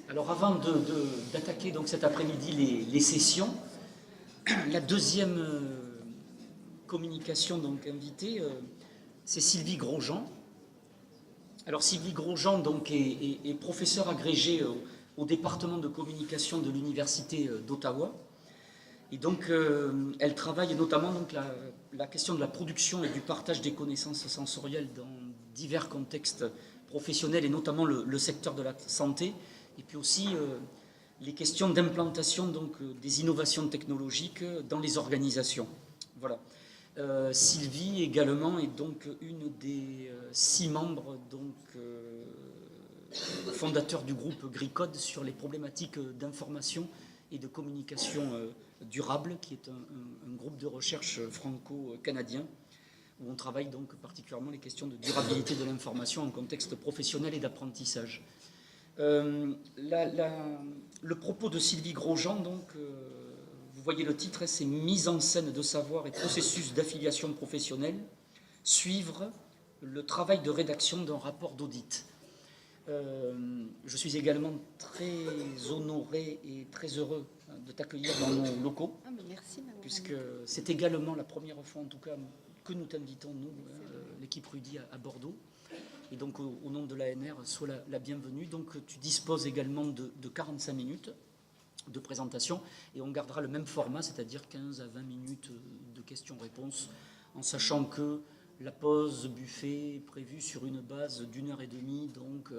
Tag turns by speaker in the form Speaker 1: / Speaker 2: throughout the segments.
Speaker 1: Alors avant d'attaquer donc cet après-midi les sessions, la deuxième communication donc invitée, c'est Sylvie Grosjean. Alors Sylvie Grosjean donc est professeure agrégée au département de communication de l'université d'Ottawa. Et donc elle travaille notamment donc la question de la production et du partage des connaissances sensorielles dans divers contextes professionnels et notamment le secteur de la santé. Et puis aussi les questions d'implantation donc des innovations technologiques dans les organisations. Voilà. Sylvie également est donc une des 6 membres donc fondateurs du groupe GRICODE sur les problématiques d'information et de communication durable, qui est un groupe de recherche franco-canadien où on travaille donc particulièrement les questions de durabilité de l'information en contexte professionnel et d'apprentissage. Le propos de Sylvie Grosjean, donc, vous voyez le titre, c'est « Mise en scène de savoir et processus d'affiliation professionnelle, suivre le travail de rédaction d'un rapport d'audit ». Je suis également très honoré et très heureux de t'accueillir dans nos locaux.
Speaker 2: Ah, mais merci,
Speaker 1: puisque c'est également la première fois, en tout cas, que nous t'invitons, nous, l'équipe Rudy, à Bordeaux. Et donc, au nom de l'ANR, sois la bienvenue. Donc, tu disposes également de 45 minutes de présentation et on gardera le même format, c'est-à-dire 15 à 20 minutes de questions-réponses, en sachant que la pause buffet est prévue sur une base d'1h30, donc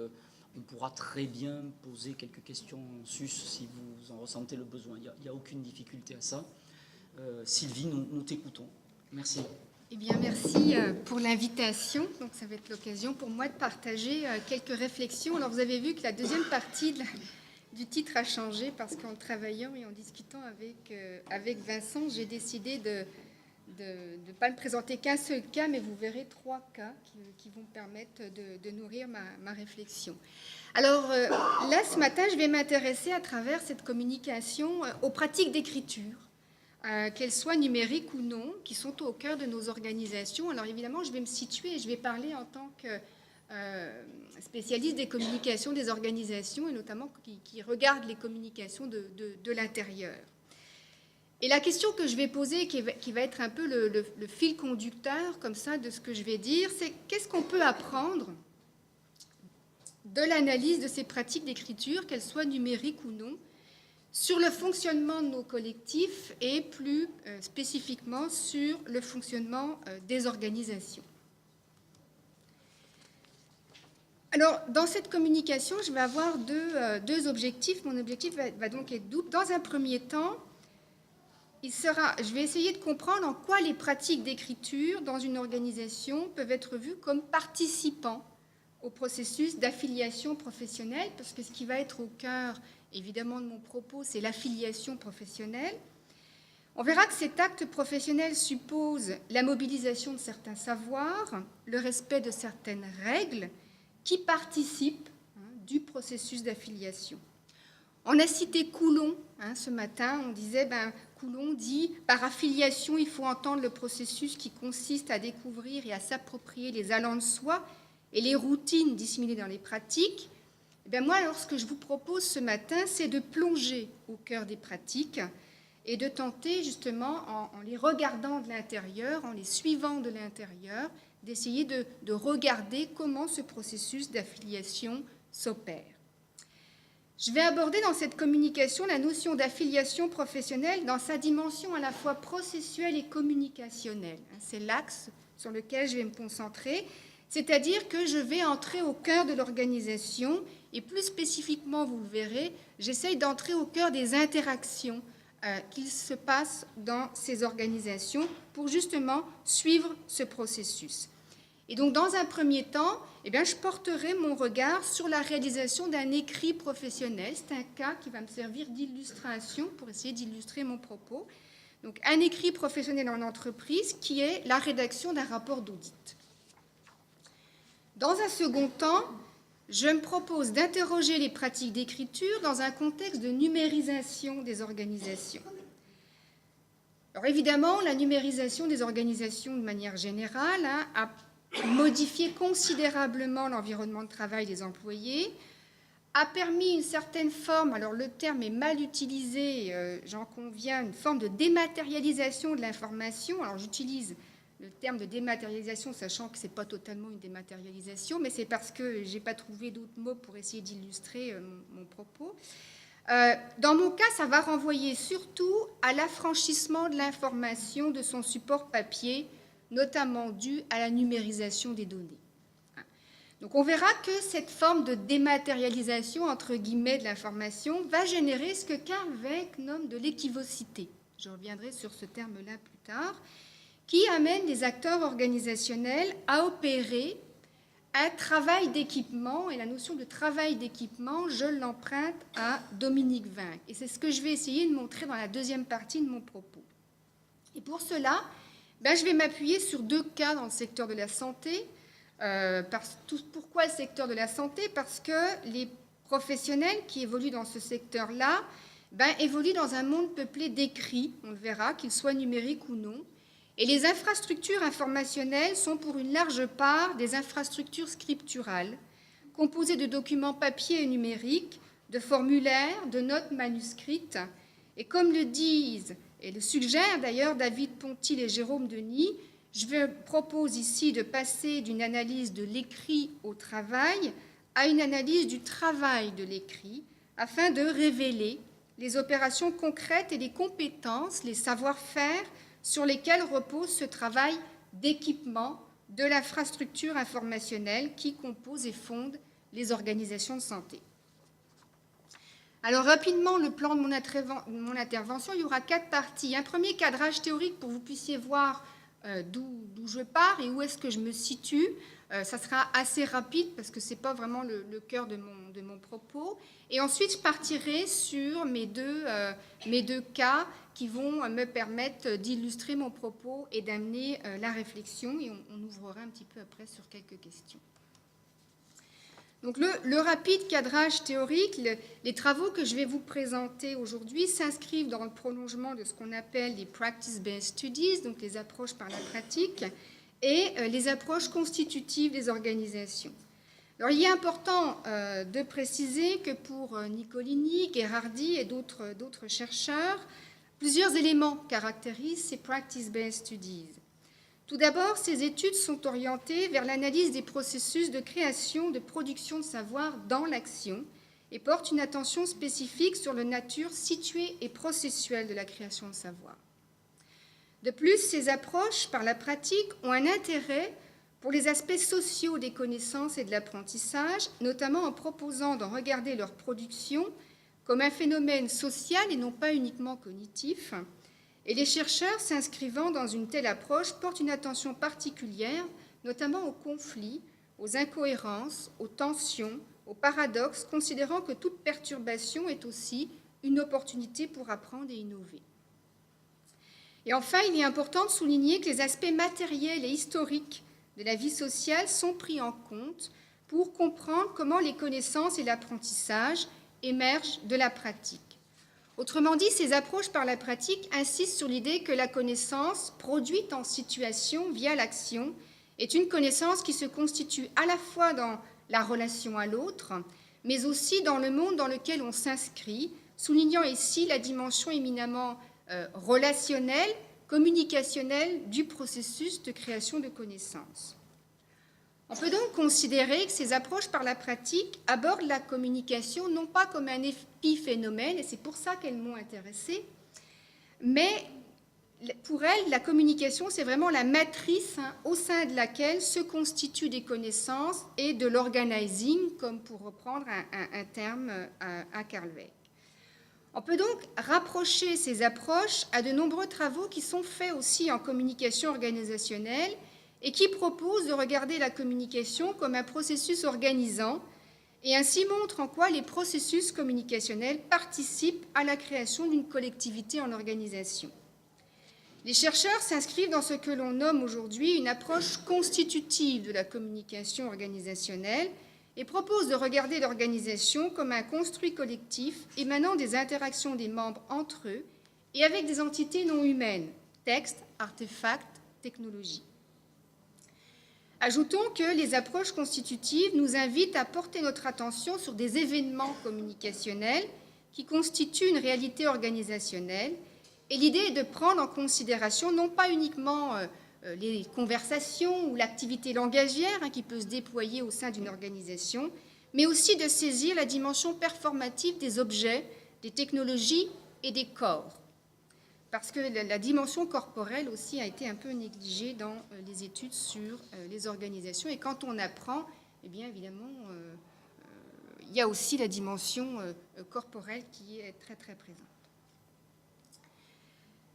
Speaker 1: on pourra très bien poser quelques questions en sus si vous en ressentez le besoin. Il n'y a aucune difficulté à ça. Sylvie, nous t'écoutons. Merci.
Speaker 2: Eh bien, merci pour l'invitation. Donc, ça va être l'occasion pour moi de partager quelques réflexions. Alors, vous avez vu que la deuxième partie du titre a changé parce qu'en travaillant et en discutant avec Vincent, j'ai décidé de ne pas me présenter qu'un seul cas, mais vous verrez 3 cas qui vont permettre de nourrir ma réflexion. Alors, là, ce matin, je vais m'intéresser à travers cette communication aux pratiques d'écriture. Qu'elles soient numériques ou non, qui sont au cœur de nos organisations. Alors évidemment, je vais me situer et je vais parler en tant que spécialiste des communications des organisations et notamment qui regarde les communications de l'intérieur. Et la question que je vais poser, qui va être un peu le fil conducteur comme ça de ce que je vais dire, c'est qu'est-ce qu'on peut apprendre de l'analyse de ces pratiques d'écriture, qu'elles soient numériques ou non, sur le fonctionnement de nos collectifs et plus spécifiquement sur le fonctionnement des organisations. Alors, dans cette communication, je vais avoir deux objectifs. Mon objectif va donc être double. Dans un premier temps, je vais essayer de comprendre en quoi les pratiques d'écriture dans une organisation peuvent être vues comme participants au processus d'affiliation professionnelle, parce que ce qui va être au cœur évidemment de mon propos, c'est l'affiliation professionnelle. On verra que cet acte professionnel suppose la mobilisation de certains savoirs, le respect de certaines règles qui participent du processus d'affiliation. On a cité Coulon ce matin, on disait, Coulon dit « Par affiliation, il faut entendre le processus qui consiste à découvrir et à s'approprier les allants de soi et les routines disséminées dans les pratiques ». Moi, alors, ce que je vous propose ce matin, c'est de plonger au cœur des pratiques et de tenter, justement, en les regardant de l'intérieur, en les suivant de l'intérieur, d'essayer de regarder comment ce processus d'affiliation s'opère. Je vais aborder dans cette communication la notion d'affiliation professionnelle dans sa dimension à la fois processuelle et communicationnelle. C'est l'axe sur lequel je vais me concentrer, c'est-à-dire que je vais entrer au cœur de l'organisation et plus spécifiquement, vous le verrez, j'essaye d'entrer au cœur des interactions qu'il se passe dans ces organisations pour justement suivre ce processus. Et donc, dans un premier temps, je porterai mon regard sur la réalisation d'un écrit professionnel. C'est un cas qui va me servir d'illustration pour essayer d'illustrer mon propos. Donc, un écrit professionnel en entreprise qui est la rédaction d'un rapport d'audit. Dans un second temps, je me propose d'interroger les pratiques d'écriture dans un contexte de numérisation des organisations. Alors évidemment, la numérisation des organisations de manière générale a modifié considérablement l'environnement de travail des employés, a permis une certaine forme, alors le terme est mal utilisé, j'en conviens, une forme de dématérialisation de l'information. Alors j'utilise le terme de dématérialisation, sachant que ce n'est pas totalement une dématérialisation, mais c'est parce que je n'ai pas trouvé d'autres mots pour essayer d'illustrer mon propos. Dans mon cas, ça va renvoyer surtout à l'affranchissement de l'information de son support papier, notamment dû à la numérisation des données. Donc on verra que cette forme de dématérialisation, entre guillemets, de l'information va générer ce que Carl Weick nomme de l'équivocité. Je reviendrai sur ce terme-là plus tard, qui amène les acteurs organisationnels à opérer un travail d'équipement, et la notion de travail d'équipement, je l'emprunte à Dominique Vinck. Et c'est ce que je vais essayer de montrer dans la deuxième partie de mon propos. Et pour cela, je vais m'appuyer sur 2 cas dans le secteur de la santé. Pourquoi le secteur de la santé? Parce que les professionnels qui évoluent dans ce secteur-là évoluent dans un monde peuplé d'écrits, on le verra, qu'ils soient numériques ou non. Et les infrastructures informationnelles sont pour une large part des infrastructures scripturales, composées de documents papier et numériques, de formulaires, de notes manuscrites. Et comme le disent, et le suggèrent d'ailleurs David Pontil et Jérôme Denis, je propose ici de passer d'une analyse de l'écrit au travail à une analyse du travail de l'écrit, afin de révéler les opérations concrètes et les compétences, les savoir-faire sur lesquels repose ce travail d'équipement de l'infrastructure informationnelle qui compose et fonde les organisations de santé. Alors rapidement, le plan de mon intervention, il y aura 4 parties. Un premier cadrage théorique pour que vous puissiez voir d'où je pars et où est-ce que je me situe. Ça sera assez rapide parce que ce n'est pas vraiment le cœur de mon propos. Et ensuite, je partirai sur mes deux cas qui vont me permettre d'illustrer mon propos et d'amener la réflexion. Et on ouvrira un petit peu après sur quelques questions. Donc le rapide cadrage théorique, les travaux que je vais vous présenter aujourd'hui s'inscrivent dans le prolongement de ce qu'on appelle les practice-based studies, donc les approches par la pratique, et les approches constitutives des organisations. Alors il est important de préciser que pour Nicolini, Gherardi et d'autres chercheurs, plusieurs éléments caractérisent ces practice-based studies. Tout d'abord, ces études sont orientées vers l'analyse des processus de création, de production de savoir dans l'action et portent une attention spécifique sur la nature située et processuelle de la création de savoir. De plus, ces approches par la pratique ont un intérêt pour les aspects sociaux des connaissances et de l'apprentissage, notamment en proposant d'en regarder leur production comme un phénomène social et non pas uniquement cognitif. Et les chercheurs s'inscrivant dans une telle approche portent une attention particulière, notamment aux conflits, aux incohérences, aux tensions, aux paradoxes, considérant que toute perturbation est aussi une opportunité pour apprendre et innover. Et enfin, il est important de souligner que les aspects matériels et historiques de la vie sociale sont pris en compte pour comprendre comment les connaissances et l'apprentissage émergent de la pratique. Autrement dit, ces approches par la pratique insistent sur l'idée que la connaissance produite en situation via l'action est une connaissance qui se constitue à la fois dans la relation à l'autre, mais aussi dans le monde dans lequel on s'inscrit, soulignant ici la dimension éminemment relationnelle, communicationnelle du processus de création de connaissances. On peut donc considérer que ces approches par la pratique abordent la communication non pas comme un épiphénomène, et c'est pour ça qu'elles m'ont intéressée, mais pour elles, la communication, c'est vraiment la matrice au sein de laquelle se constituent des connaissances et de l'organizing, comme pour reprendre un terme à Carl Weick. On peut donc rapprocher ces approches à de nombreux travaux qui sont faits aussi en communication organisationnelle et qui proposent de regarder la communication comme un processus organisant et ainsi montrent en quoi les processus communicationnels participent à la création d'une collectivité en organisation. Les chercheurs s'inscrivent dans ce que l'on nomme aujourd'hui une approche constitutive de la communication organisationnelle et proposent de regarder l'organisation comme un construit collectif émanant des interactions des membres entre eux et avec des entités non humaines, textes, artefacts, technologies. Ajoutons que les approches constitutives nous invitent à porter notre attention sur des événements communicationnels qui constituent une réalité organisationnelle. Et l'idée est de prendre en considération non pas uniquement les conversations ou l'activité langagière qui peut se déployer au sein d'une organisation, mais aussi de saisir la dimension performative des objets, des technologies et des corps. Parce que la dimension corporelle aussi a été un peu négligée dans les études sur les organisations. Et quand on apprend, eh bien évidemment, il y a aussi la dimension corporelle qui est très très présente.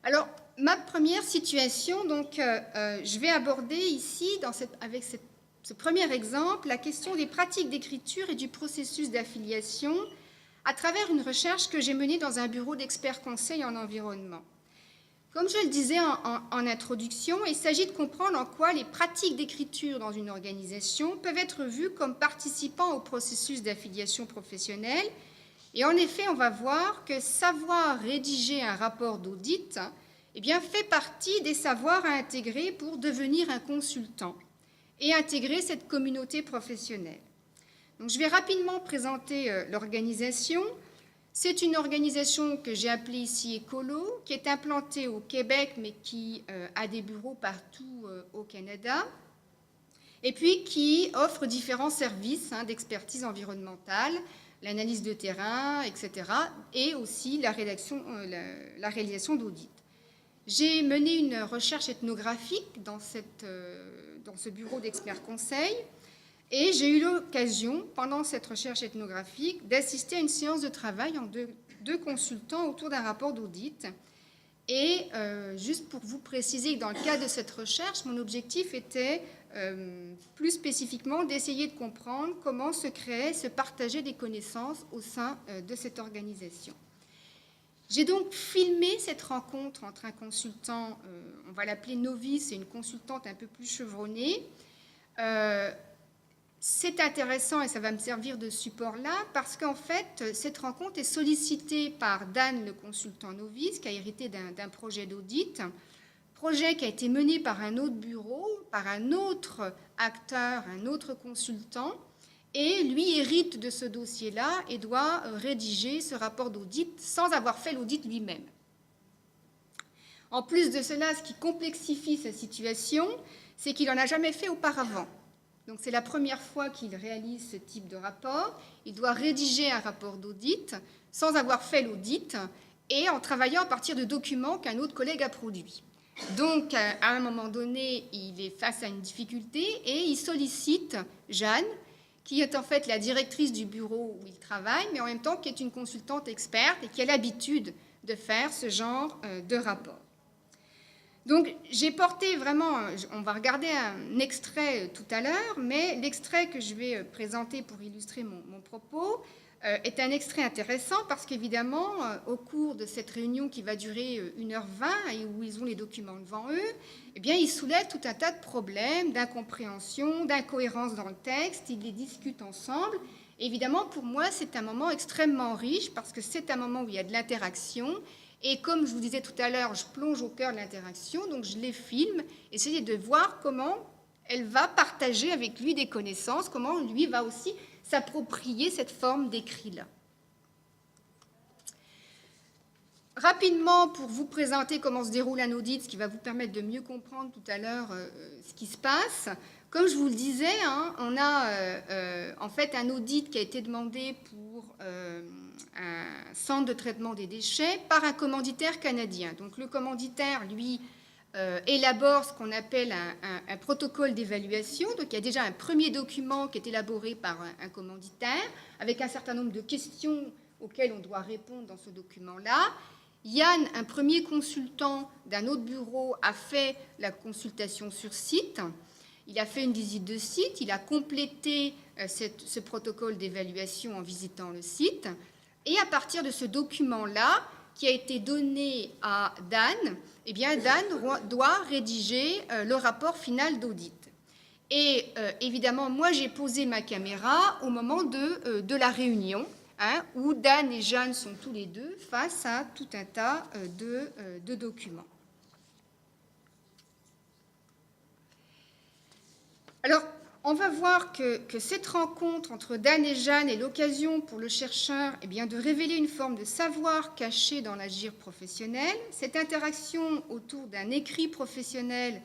Speaker 2: Alors, ma première situation, donc, je vais aborder ici, avec ce premier exemple, la question des pratiques d'écriture et du processus d'affiliation à travers une recherche que j'ai menée dans un bureau d'experts conseils en environnement. Comme je le disais en introduction, il s'agit de comprendre en quoi les pratiques d'écriture dans une organisation peuvent être vues comme participant au processus d'affiliation professionnelle. Et en effet, on va voir que savoir rédiger un rapport d'audit eh bien, fait partie des savoirs à intégrer pour devenir un consultant et intégrer cette communauté professionnelle. Donc, je vais rapidement présenter l'organisation. C'est une organisation que j'ai appelée ici Écolo, qui est implantée au Québec, mais qui a des bureaux partout au Canada, et puis qui offre différents services d'expertise environnementale, l'analyse de terrain, etc., et aussi la réalisation d'audits. J'ai mené une recherche ethnographique dans ce bureau d'experts conseils, et j'ai eu l'occasion, pendant cette recherche ethnographique, d'assister à une séance de travail en deux consultants autour d'un rapport d'audit. Et juste pour vous préciser que dans le cadre de cette recherche, mon objectif était plus spécifiquement d'essayer de comprendre comment se créer, se partager des connaissances au sein de cette organisation. J'ai donc filmé cette rencontre entre un consultant, on va l'appeler novice, et une consultante un peu plus chevronnée. C'est intéressant et ça va me servir de support là parce qu'en fait, cette rencontre est sollicitée par Dan, le consultant novice, qui a hérité d'un projet d'audit, projet qui a été mené par un autre bureau, par un autre acteur, un autre consultant, et lui hérite de ce dossier-là et doit rédiger ce rapport d'audit sans avoir fait l'audit lui-même. En plus de cela, ce qui complexifie sa situation, c'est qu'il n'en a jamais fait auparavant. Donc c'est la première fois qu'il réalise ce type de rapport. Il doit rédiger un rapport d'audit sans avoir fait l'audit et en travaillant à partir de documents qu'un autre collègue a produits. Donc à un moment donné, il est face à une difficulté et il sollicite Jeanne, qui est en fait la directrice du bureau où il travaille, mais en même temps qui est une consultante experte et qui a l'habitude de faire ce genre de rapport. Donc, j'ai porté vraiment, on va regarder un extrait tout à l'heure, mais l'extrait que je vais présenter pour illustrer mon propos est un extrait intéressant parce qu'évidemment, au cours de cette réunion qui va durer 1h20 et où ils ont les documents devant eux, eh bien, ils soulèvent tout un tas de problèmes, d'incompréhension, d'incohérence dans le texte, ils les discutent ensemble. Et évidemment, pour moi, c'est un moment extrêmement riche parce que c'est un moment où il y a de l'interaction. Et comme je vous disais tout à l'heure, je plonge au cœur de l'interaction, donc je les filme, essayer de voir comment elle va partager avec lui des connaissances, comment lui va aussi s'approprier cette forme d'écrit-là. Rapidement, pour vous présenter comment se déroule un audit, ce qui va vous permettre de mieux comprendre tout à l'heure ce qui se passe. Comme je vous le disais, on a en fait un audit qui a été demandé pour un centre de traitement des déchets par un commanditaire canadien. Donc le commanditaire, lui, élabore ce qu'on appelle un protocole d'évaluation. Donc il y a déjà un premier document qui est élaboré par un commanditaire avec un certain nombre de questions auxquelles on doit répondre dans ce document-là. Yann, un premier consultant d'un autre bureau, a fait la consultation sur site. Il a fait une visite de site, il a complété ce protocole d'évaluation en visitant le site. Et à partir de ce document-là, qui a été donné à Dan, eh bien Dan doit rédiger le rapport final d'audit. Et évidemment, moi, j'ai posé ma caméra au moment de la réunion, où Dan et Jeanne sont tous les deux face à tout un tas de documents. Alors, on va voir que cette rencontre entre Dan et Jeanne est l'occasion pour le chercheur de révéler une forme de savoir caché dans l'agir professionnel. Cette interaction autour d'un écrit professionnel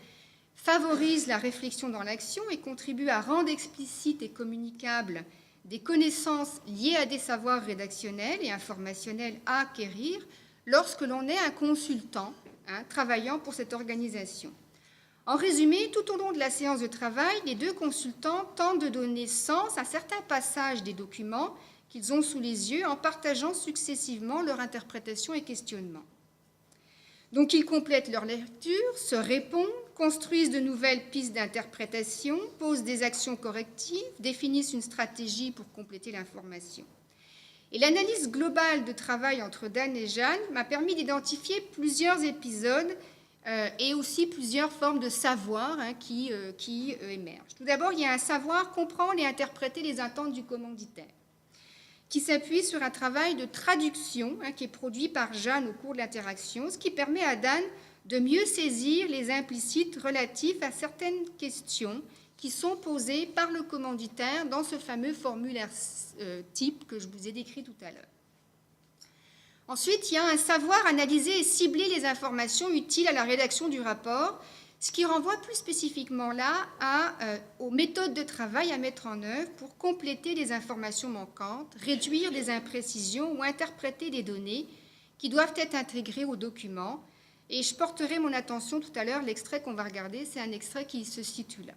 Speaker 2: favorise la réflexion dans l'action et contribue à rendre explicites et communicables des connaissances liées à des savoirs rédactionnels et informationnels à acquérir lorsque l'on est un consultant travaillant pour cette organisation. En résumé, tout au long de la séance de travail, les deux consultants tentent de donner sens à certains passages des documents qu'ils ont sous les yeux en partageant successivement leur interprétation et questionnement. Donc ils complètent leur lecture, se répondent, construisent de nouvelles pistes d'interprétation, posent des actions correctives, définissent une stratégie pour compléter l'information. Et l'analyse globale de travail entre Dan et Jeanne m'a permis d'identifier plusieurs épisodes et aussi plusieurs formes de savoir qui émergent. Tout d'abord, il y a un savoir comprendre et interpréter les attentes du commanditaire, qui s'appuie sur un travail de traduction qui est produit par Jeanne au cours de l'interaction, ce qui permet à Dan de mieux saisir les implicites relatifs à certaines questions qui sont posées par le commanditaire dans ce fameux formulaire type que je vous ai décrit tout à l'heure. Ensuite, il y a un savoir analyser et cibler les informations utiles à la rédaction du rapport, ce qui renvoie plus spécifiquement là aux méthodes de travail à mettre en œuvre pour compléter les informations manquantes, réduire des imprécisions ou interpréter des données qui doivent être intégrées au document. Et je porterai mon attention tout à l'heure, l'extrait qu'on va regarder, c'est un extrait qui se situe là.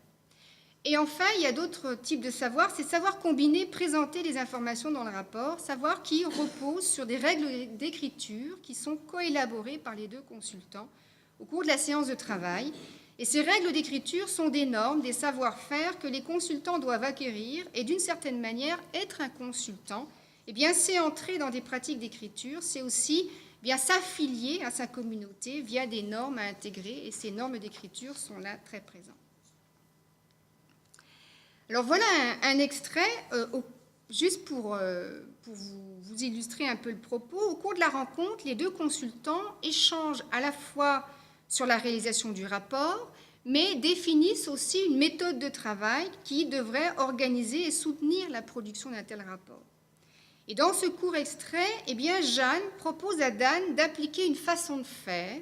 Speaker 2: Et enfin, il y a d'autres types de savoir, c'est savoir combiner, présenter les informations dans le rapport, savoir qui repose sur des règles d'écriture qui sont coélaborées par les deux consultants au cours de la séance de travail. Et ces règles d'écriture sont des normes, des savoir-faire que les consultants doivent acquérir et d'une certaine manière, être un consultant, c'est entrer dans des pratiques d'écriture, c'est aussi s'affilier à sa communauté via des normes à intégrer et ces normes d'écriture sont là très présentes. Alors voilà un extrait, juste pour vous illustrer un peu le propos. Au cours de la rencontre, les deux consultants échangent à la fois sur la réalisation du rapport, mais définissent aussi une méthode de travail qui devrait organiser et soutenir la production d'un tel rapport. Et dans ce court extrait, Jeanne propose à Dan d'appliquer une façon de faire,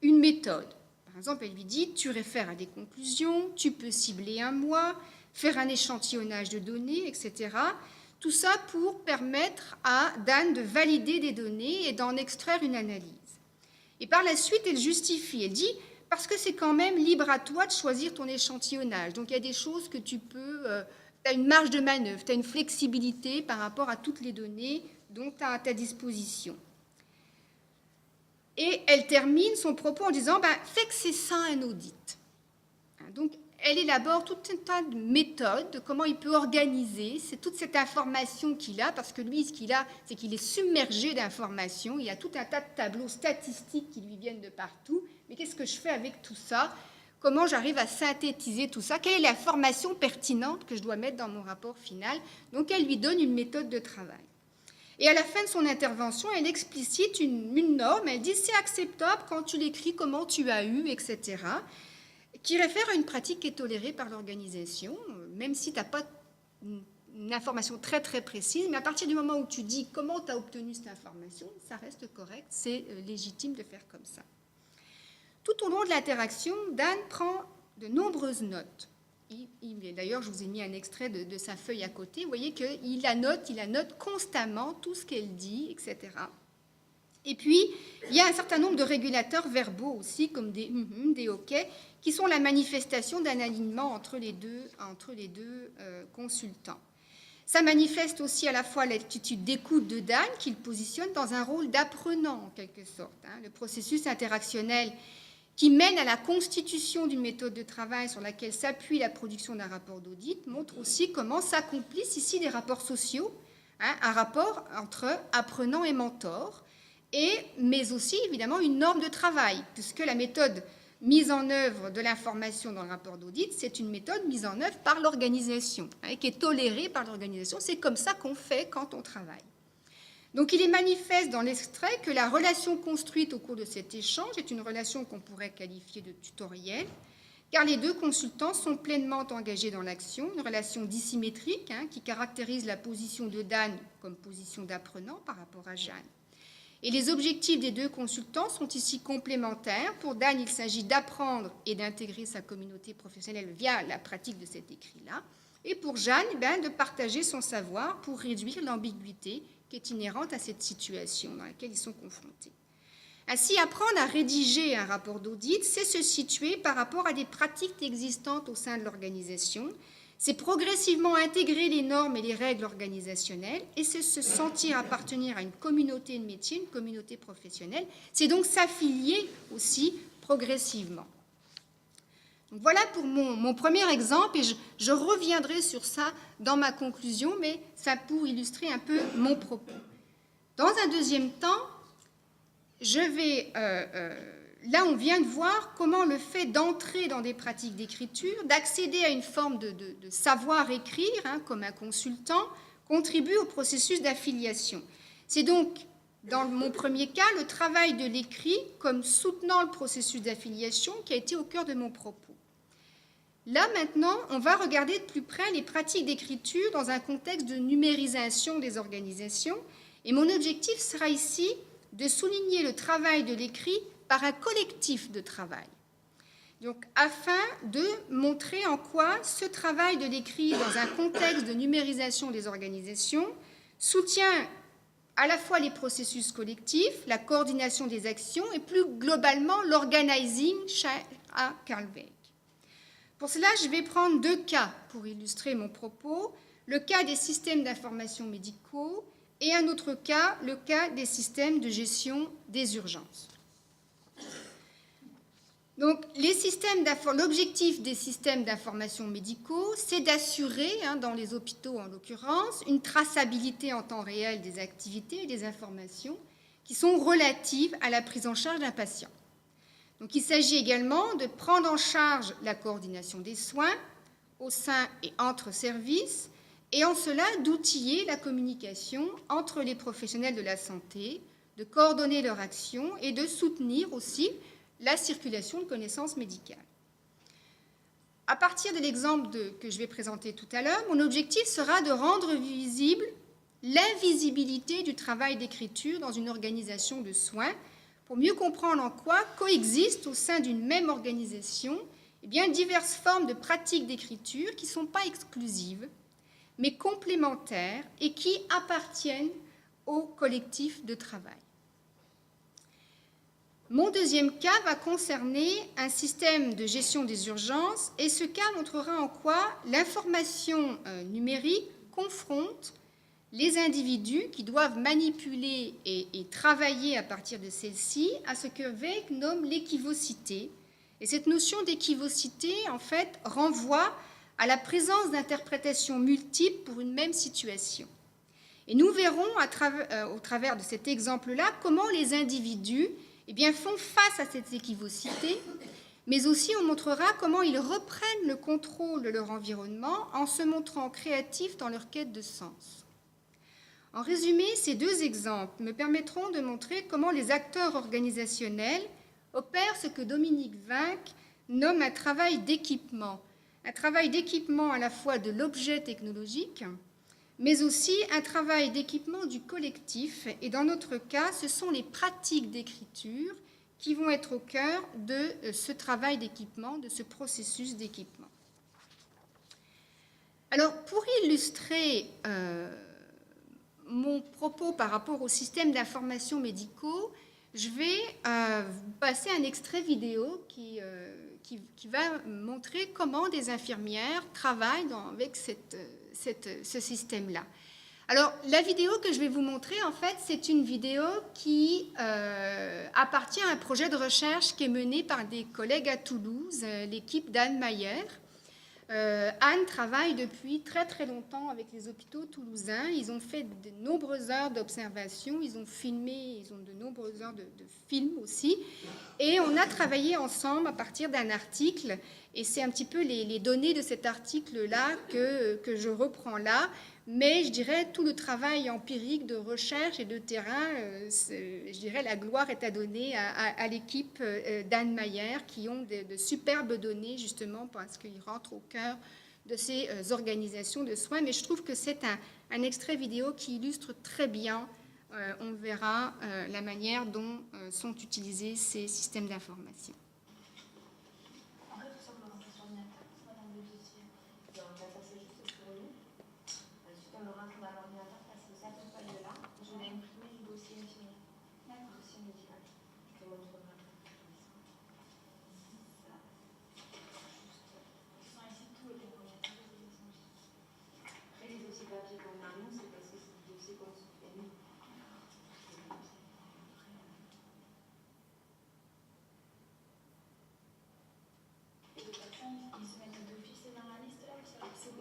Speaker 2: une méthode. Par exemple, elle lui dit « tu réfères à des conclusions, tu peux cibler un mois », faire un échantillonnage de données, etc. Tout ça pour permettre à Dan de valider des données et d'en extraire une analyse. Et par la suite, elle justifie, elle dit « parce que c'est quand même libre à toi de choisir ton échantillonnage. Donc il y a des choses que tu peux, tu as une marge de manœuvre, tu as une flexibilité par rapport à toutes les données dont tu as à ta disposition. » Et elle termine son propos en disant « fais que c'est ça un audit. » Donc, elle élabore tout un tas de méthodes, de comment il peut organiser toute cette information qu'il a, parce que lui, ce qu'il a, c'est qu'il est submergé d'informations, il y a tout un tas de tableaux statistiques qui lui viennent de partout, mais qu'est-ce que je fais avec tout ça? Comment j'arrive à synthétiser tout ça? Quelle est l'information pertinente que je dois mettre dans mon rapport final? Donc, elle lui donne une méthode de travail. Et à la fin de son intervention, elle explicite une norme, elle dit « c'est acceptable quand tu l'écris, comment tu as eu, etc. » qui réfère à une pratique qui est tolérée par l'organisation, même si tu n'as pas une information très très précise, mais à partir du moment où tu dis comment tu as obtenu cette information, ça reste correct, c'est légitime de faire comme ça. Tout au long de l'interaction, Dan prend de nombreuses notes. D'ailleurs, je vous ai mis un extrait de sa feuille à côté. Vous voyez qu'il annote constamment tout ce qu'elle dit, etc. Et puis, il y a un certain nombre de régulateurs verbaux aussi, comme des des OK, qui sont la manifestation d'un alignement entre les deux consultants. Ça manifeste aussi à la fois l'attitude d'écoute de Dan, qu'il positionne dans un rôle d'apprenant, en quelque sorte. Le processus interactionnel qui mène à la constitution d'une méthode de travail sur laquelle s'appuie la production d'un rapport d'audit montre aussi comment s'accomplissent ici des rapports sociaux, un rapport entre apprenant et mentor, mais aussi évidemment une norme de travail, puisque la méthode mise en œuvre de l'information dans le rapport d'audit, c'est une méthode mise en œuvre par l'organisation, qui est tolérée par l'organisation. C'est comme ça qu'on fait quand on travaille. Donc il est manifeste dans l'extrait que la relation construite au cours de cet échange est une relation qu'on pourrait qualifier de tutorielle, car les deux consultants sont pleinement engagés dans l'action, une relation dissymétrique qui caractérise la position de Dan comme position d'apprenant par rapport à Jeanne. Et les objectifs des deux consultants sont ici complémentaires. Pour Dan, il s'agit d'apprendre et d'intégrer sa communauté professionnelle via la pratique de cet écrit-là. Et pour Jeanne, de partager son savoir pour réduire l'ambiguïté qui est inhérente à cette situation dans laquelle ils sont confrontés. Ainsi, apprendre à rédiger un rapport d'audit, c'est se situer par rapport à des pratiques existantes au sein de l'organisation, c'est progressivement intégrer les normes et les règles organisationnelles, et c'est se sentir appartenir à une communauté de métier, une communauté professionnelle, c'est donc s'affilier aussi progressivement. Donc voilà pour mon premier exemple, et je reviendrai sur ça dans ma conclusion, mais ça pour illustrer un peu mon propos. Dans un deuxième temps, je vais, là on vient de voir comment le fait d'entrer dans des pratiques d'écriture, d'accéder à une forme de savoir écrire, comme un consultant, contribue au processus d'affiliation. C'est donc, dans mon premier cas, le travail de l'écrit comme soutenant le processus d'affiliation qui a été au cœur de mon propos. Là, maintenant, on va regarder de plus près les pratiques d'écriture dans un contexte de numérisation des organisations, et mon objectif sera ici de souligner le travail de l'écrit par un collectif de travail. Donc, afin de montrer en quoi ce travail de l'écrit dans un contexte de numérisation des organisations soutient à la fois les processus collectifs, la coordination des actions et plus globalement l'organizing à Carl Weick. Pour cela, je vais prendre deux cas pour illustrer mon propos, le cas des systèmes d'information médicaux et un autre cas, le cas des systèmes de gestion des urgences. Donc, l'objectif des systèmes d'information médicaux, c'est d'assurer, dans les hôpitaux en l'occurrence, une traçabilité en temps réel des activités et des informations qui sont relatives à la prise en charge d'un patient. Donc, il s'agit également de prendre en charge la coordination des soins au sein et entre services, et en cela d'outiller la communication entre les professionnels de la santé, de coordonner leur action et de soutenir aussi la circulation de connaissances médicales. À partir de l'exemple que je vais présenter tout à l'heure, mon objectif sera de rendre visible l'invisibilité du travail d'écriture dans une organisation de soins pour mieux comprendre en quoi coexistent au sein d'une même organisation diverses formes de pratiques d'écriture qui ne sont pas exclusives, mais complémentaires et qui appartiennent au collectif de travail. Mon deuxième cas va concerner un système de gestion des urgences et ce cas montrera en quoi l'information numérique confronte les individus qui doivent manipuler et travailler à partir de celle-ci à ce que Weick nomme l'équivocité. Et cette notion d'équivocité, en fait, renvoie à la présence d'interprétations multiples pour une même situation. Et nous verrons au travers de cet exemple-là comment les individus font face à cette équivocité, mais aussi on montrera comment ils reprennent le contrôle de leur environnement en se montrant créatifs dans leur quête de sens. En résumé, ces deux exemples me permettront de montrer comment les acteurs organisationnels opèrent ce que Dominique Weick nomme un travail d'équipement à la fois de l'objet technologique, mais aussi un travail d'équipement du collectif. Et dans notre cas, ce sont les pratiques d'écriture qui vont être au cœur de ce travail d'équipement, de ce processus d'équipement. Alors, pour illustrer mon propos par rapport au système d'information médicaux, je vais vous passer un extrait vidéo qui va montrer comment des infirmières travaillent avec ce système-là. Alors, la vidéo que je vais vous montrer, en fait, c'est une vidéo qui appartient à un projet de recherche qui est mené par des collègues à Toulouse, l'équipe d'Anne Mayer. Anne travaille depuis très très longtemps avec les hôpitaux toulousains. Ils ont fait de nombreuses heures d'observation, ils ont filmé, ils ont de nombreuses heures de films aussi. Et on a travaillé ensemble à partir d'un article Et c'est un petit peu les données de cet article-là que je reprends là. Mais je dirais tout le travail empirique de recherche et de terrain, je dirais la gloire est à donner à l'équipe d'Anne Mayer qui ont de superbes données justement parce qu'ils rentrent au cœur de ces organisations de soins. Mais je trouve que c'est un extrait vidéo qui illustre très bien, on verra, la manière dont sont utilisés ces systèmes d'information.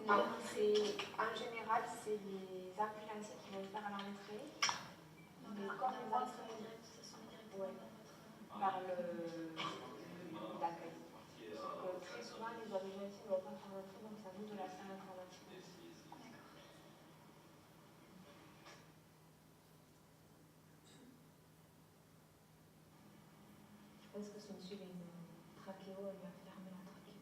Speaker 3: Non, en général, c'est les ambulanciers qui vont le faire à l'entrée. Mais comme les entrées, ouais, par l'accueil. Très souvent, les ambulanciers ne vont pas faire l'entrée, donc ça nous de la salle d'information. Je pense que ce monsieur a une trachéo, il va fermer la trachéo.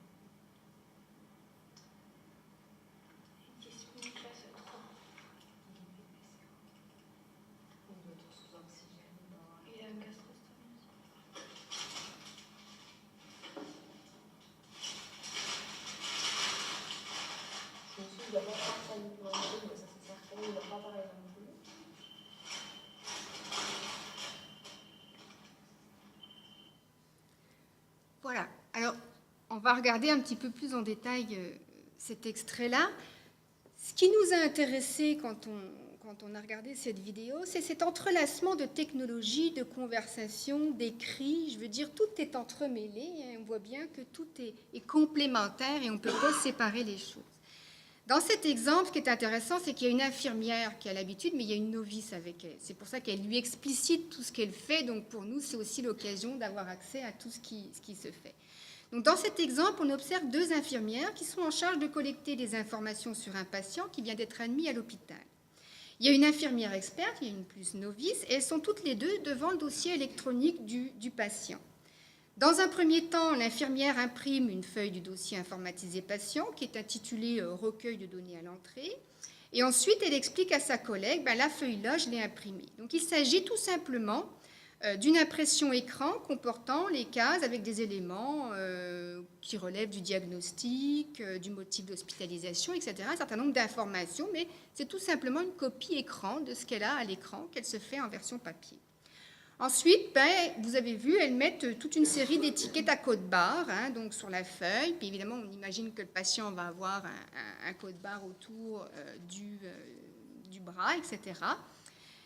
Speaker 2: Voilà. Alors, on va regarder un petit peu plus en détail cet extrait-là. Ce qui nous a intéressé quand on a regardé cette vidéo, c'est cet entrelacement de technologies, de conversations, d'écrits. Je veux dire, tout est entremêlé. Hein, on voit bien que tout est complémentaire et on ne peut pas séparer les choses. Dans cet exemple, ce qui est intéressant, c'est qu'il y a une infirmière qui a l'habitude, mais il y a une novice avec elle. C'est pour ça qu'elle lui explicite tout ce qu'elle fait. Donc pour nous, c'est aussi l'occasion d'avoir accès à tout ce qui se fait. Donc dans cet exemple, on observe deux infirmières qui sont en charge de collecter des informations sur un patient qui vient d'être admis à l'hôpital. Il y a une infirmière experte, il y a une plus novice, et elles sont toutes les deux devant le dossier électronique du patient. Dans un premier temps, l'infirmière imprime une feuille du dossier informatisé patient qui est intitulée « Recueil de données à l'entrée ». Et ensuite, elle explique à sa collègue « La feuille-là, je l'ai imprimée ». Donc, il s'agit tout simplement d'une impression écran comportant les cases avec des éléments qui relèvent du diagnostic, du motif d'hospitalisation, etc. Un certain nombre d'informations, mais c'est tout simplement une copie écran de ce qu'elle a à l'écran, qu'elle se fait en version papier. Ensuite, vous avez vu, elles mettent toute une série d'étiquettes à code-barre donc sur la feuille. Puis évidemment, on imagine que le patient va avoir un code-barre autour du bras, etc.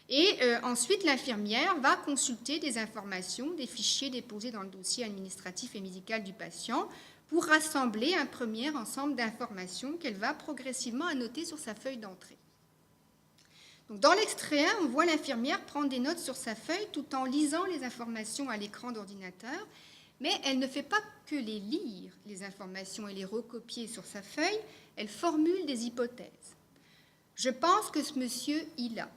Speaker 2: Et ensuite, l'infirmière va consulter des informations, des fichiers déposés dans le dossier administratif et médical du patient pour rassembler un premier ensemble d'informations qu'elle va progressivement annoter sur sa feuille d'entrée. Donc, dans l'extrait 1, on voit l'infirmière prendre des notes sur sa feuille tout en lisant les informations à l'écran d'ordinateur, mais elle ne fait pas que les lire, les informations, et les recopier sur sa feuille, elle formule des hypothèses. Je pense que ce monsieur, il a.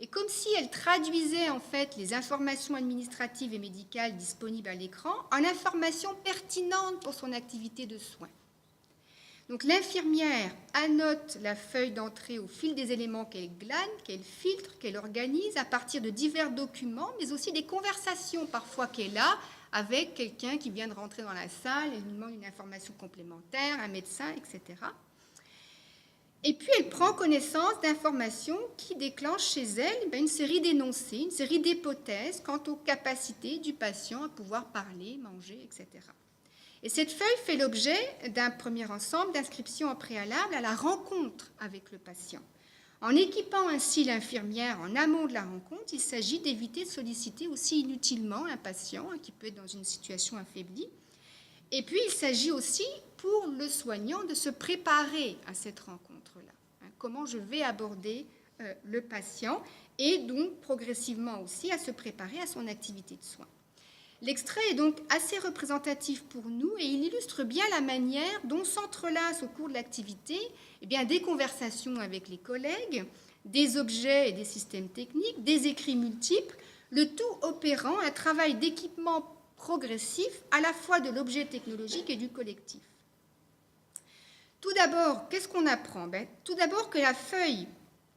Speaker 2: Et comme si elle traduisait en fait les informations administratives et médicales disponibles à l'écran en informations pertinentes pour son activité de soins. Donc l'infirmière annote la feuille d'entrée au fil des éléments qu'elle glane, qu'elle filtre, qu'elle organise à partir de divers documents, mais aussi des conversations parfois qu'elle a avec quelqu'un qui vient de rentrer dans la salle, elle lui demande une information complémentaire, un médecin, etc. Et puis elle prend connaissance d'informations qui déclenchent chez elle une série d'énoncés, une série d'hypothèses quant aux capacités du patient à pouvoir parler, manger, etc. Et cette feuille fait l'objet d'un premier ensemble d'inscriptions en préalable à la rencontre avec le patient. En équipant ainsi l'infirmière en amont de la rencontre, il s'agit d'éviter de solliciter aussi inutilement un patient qui peut être dans une situation affaiblie. Et puis, il s'agit aussi pour le soignant de se préparer à cette rencontre-là. Comment je vais aborder le patient et donc progressivement aussi à se préparer à son activité de soins. L'extrait est donc assez représentatif pour nous et il illustre bien la manière dont s'entrelacent au cours de l'activité des conversations avec les collègues, des objets et des systèmes techniques, des écrits multiples, le tout opérant un travail d'équipement progressif à la fois de l'objet technologique et du collectif. Tout d'abord, qu'est-ce qu'on apprend? Tout d'abord que la feuille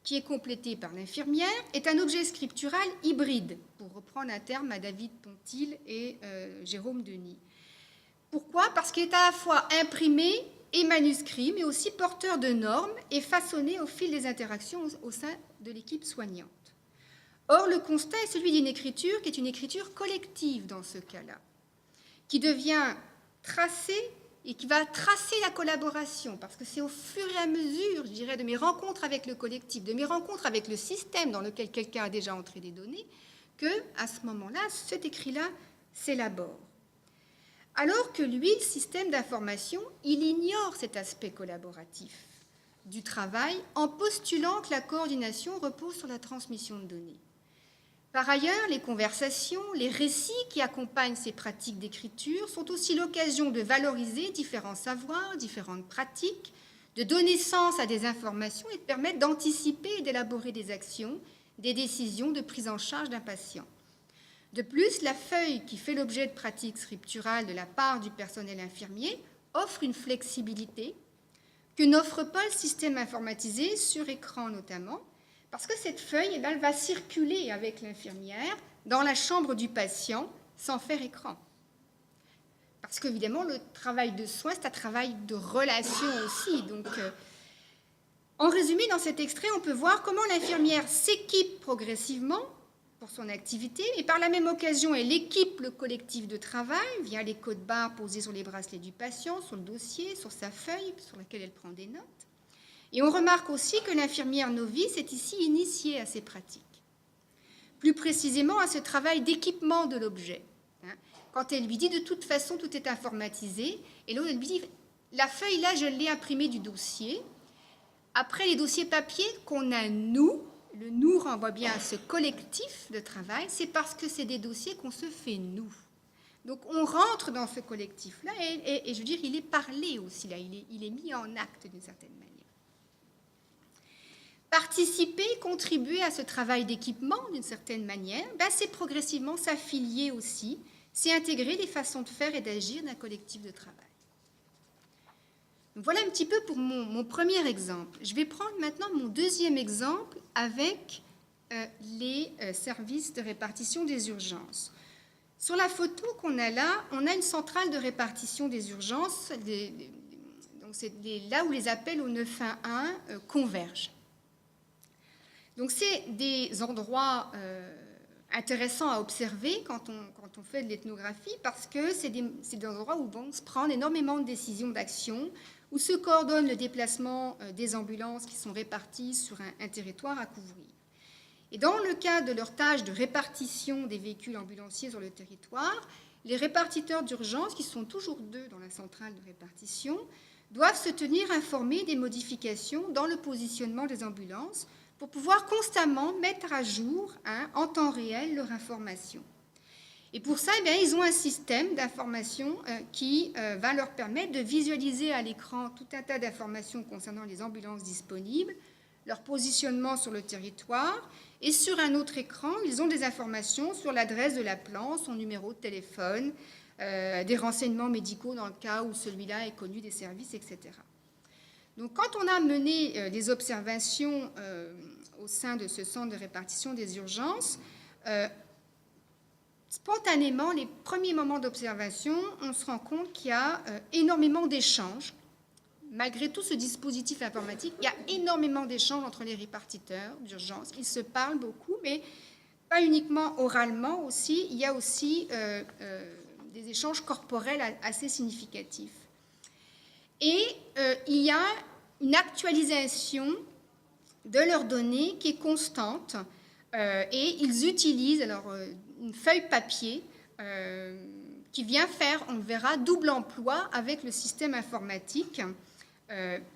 Speaker 2: qui est complétée par l'infirmière est un objet scriptural hybride, pour reprendre un terme à David Pontil et Jérôme Denis. Pourquoi? Parce qu'il est à la fois imprimé et manuscrit, mais aussi porteur de normes et façonné au fil des interactions au sein de l'équipe soignante. Or, le constat est celui d'une écriture qui est une écriture collective dans ce cas-là, qui devient tracée et qui va tracer la collaboration, parce que c'est au fur et à mesure, je dirais, de mes rencontres avec le collectif, de mes rencontres avec le système dans lequel quelqu'un a déjà entré des données, que, à ce moment-là, cet écrit-là s'élabore. Alors que lui, le système d'information, il ignore cet aspect collaboratif du travail en postulant que la coordination repose sur la transmission de données. Par ailleurs, les conversations, les récits qui accompagnent ces pratiques d'écriture sont aussi l'occasion de valoriser différents savoirs, différentes pratiques, de donner sens à des informations et de permettre d'anticiper et d'élaborer des actions, des décisions de prise en charge d'un patient. De plus, la feuille qui fait l'objet de pratiques scripturales de la part du personnel infirmier offre une flexibilité que n'offre pas le système informatisé, sur écran notamment, parce que cette feuille, elle va circuler avec l'infirmière dans la chambre du patient sans faire écran. Parce qu'évidemment, le travail de soin, c'est un travail de relation aussi. Donc, en résumé, dans cet extrait, on peut voir comment l'infirmière s'équipe progressivement pour son activité, et par la même occasion, elle équipe le collectif de travail via les codes barres posés sur les bracelets du patient, sur le dossier, sur sa feuille, sur laquelle elle prend des notes. Et on remarque aussi que l'infirmière novice est ici initiée à ces pratiques, plus précisément à ce travail d'équipement de l'objet. Quand elle lui dit de toute façon tout est informatisé, et l'autre elle lui dit la feuille là je l'ai imprimée du dossier. Après les dossiers papier qu'on a nous, le nous renvoie bien à ce collectif de travail, c'est parce que c'est des dossiers qu'on se fait nous. Donc on rentre dans ce collectif-là et je veux dire il est parlé aussi là, il est mis en acte d'une certaine manière. Participer, contribuer à ce travail d'équipement d'une certaine manière, c'est progressivement s'affilier aussi, c'est intégrer les façons de faire et d'agir d'un collectif de travail. Donc voilà un petit peu pour mon premier exemple. Je vais prendre maintenant mon deuxième exemple avec les services de répartition des urgences. Sur la photo qu'on a là, on a une centrale de répartition des urgences, donc c'est là où les appels au 911 convergent. Donc, c'est des endroits intéressants à observer quand on fait de l'ethnographie parce que c'est des endroits où vont se prendre énormément de décisions d'action, où se coordonne le déplacement des ambulances qui sont réparties sur un territoire à couvrir. Et dans le cas de leur tâche de répartition des véhicules ambulanciers sur le territoire, les répartiteurs d'urgence, qui sont toujours 2 dans la centrale de répartition, doivent se tenir informés des modifications dans le positionnement des ambulances pour pouvoir constamment mettre à jour en temps réel leur information. Et pour ça, ils ont un système d'information qui va leur permettre de visualiser à l'écran tout un tas d'informations concernant les ambulances disponibles, leur positionnement sur le territoire, et sur un autre écran, ils ont des informations sur l'adresse de l'appelant, son numéro de téléphone, des renseignements médicaux dans le cas où celui-là est connu des services, etc. Donc, quand on a mené les observations au sein de ce centre de répartition des urgences, spontanément, les premiers moments d'observation, on se rend compte qu'il y a énormément d'échanges. Malgré tout ce dispositif informatique, il y a énormément d'échanges entre les répartiteurs d'urgences. Ils se parlent beaucoup, mais pas uniquement oralement aussi. Il y a aussi des échanges corporels assez significatifs. Et il y a une actualisation de leurs données qui est constante et ils utilisent alors une feuille papier qui vient faire, on le verra, double emploi avec le système informatique.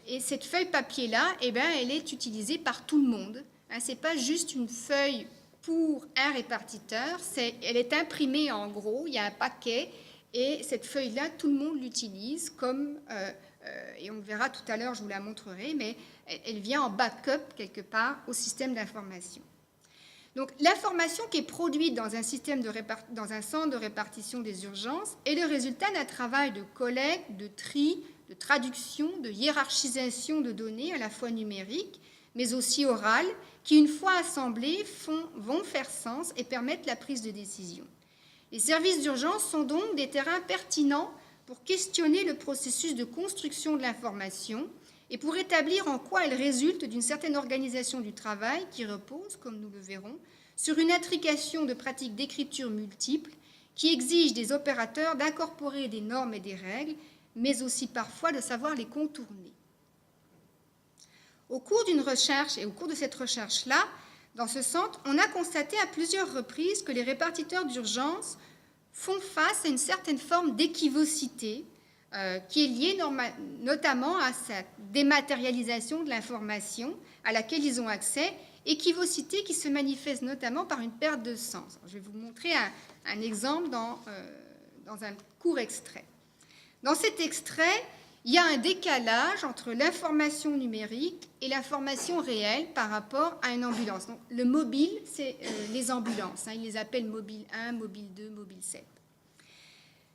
Speaker 2: Et cette feuille papier-là, elle est utilisée par tout le monde. Ce n'est pas juste une feuille pour un répartiteur, elle est imprimée en gros, il y a un paquet, et cette feuille-là, tout le monde l'utilise comme, et on verra tout à l'heure, je vous la montrerai, mais elle vient en backup quelque part au système d'information. Donc l'information qui est produite dans un centre de répartition des urgences est le résultat d'un travail de collecte, de tri, de traduction, de hiérarchisation de données à la fois numériques, mais aussi orales, qui une fois assemblées vont faire sens et permettent la prise de décision. Les services d'urgence sont donc des terrains pertinents pour questionner le processus de construction de l'information et pour établir en quoi elle résulte d'une certaine organisation du travail qui repose, comme nous le verrons, sur une intrication de pratiques d'écriture multiples qui exigent des opérateurs d'incorporer des normes et des règles, mais aussi parfois de savoir les contourner. Au cours d'une recherche, et au cours de cette recherche-là, dans ce centre, on a constaté à plusieurs reprises que les répartiteurs d'urgence font face à une certaine forme d'équivocité qui est liée notamment à cette dématérialisation de l'information à laquelle ils ont accès, équivocité qui se manifeste notamment par une perte de sens. Alors, je vais vous montrer un exemple dans un court extrait. Dans cet extrait, il y a un décalage entre l'information numérique et l'information réelle par rapport à une ambulance. Donc, le mobile, c'est les ambulances. Ils les appellent mobile 1, mobile 2, mobile 7.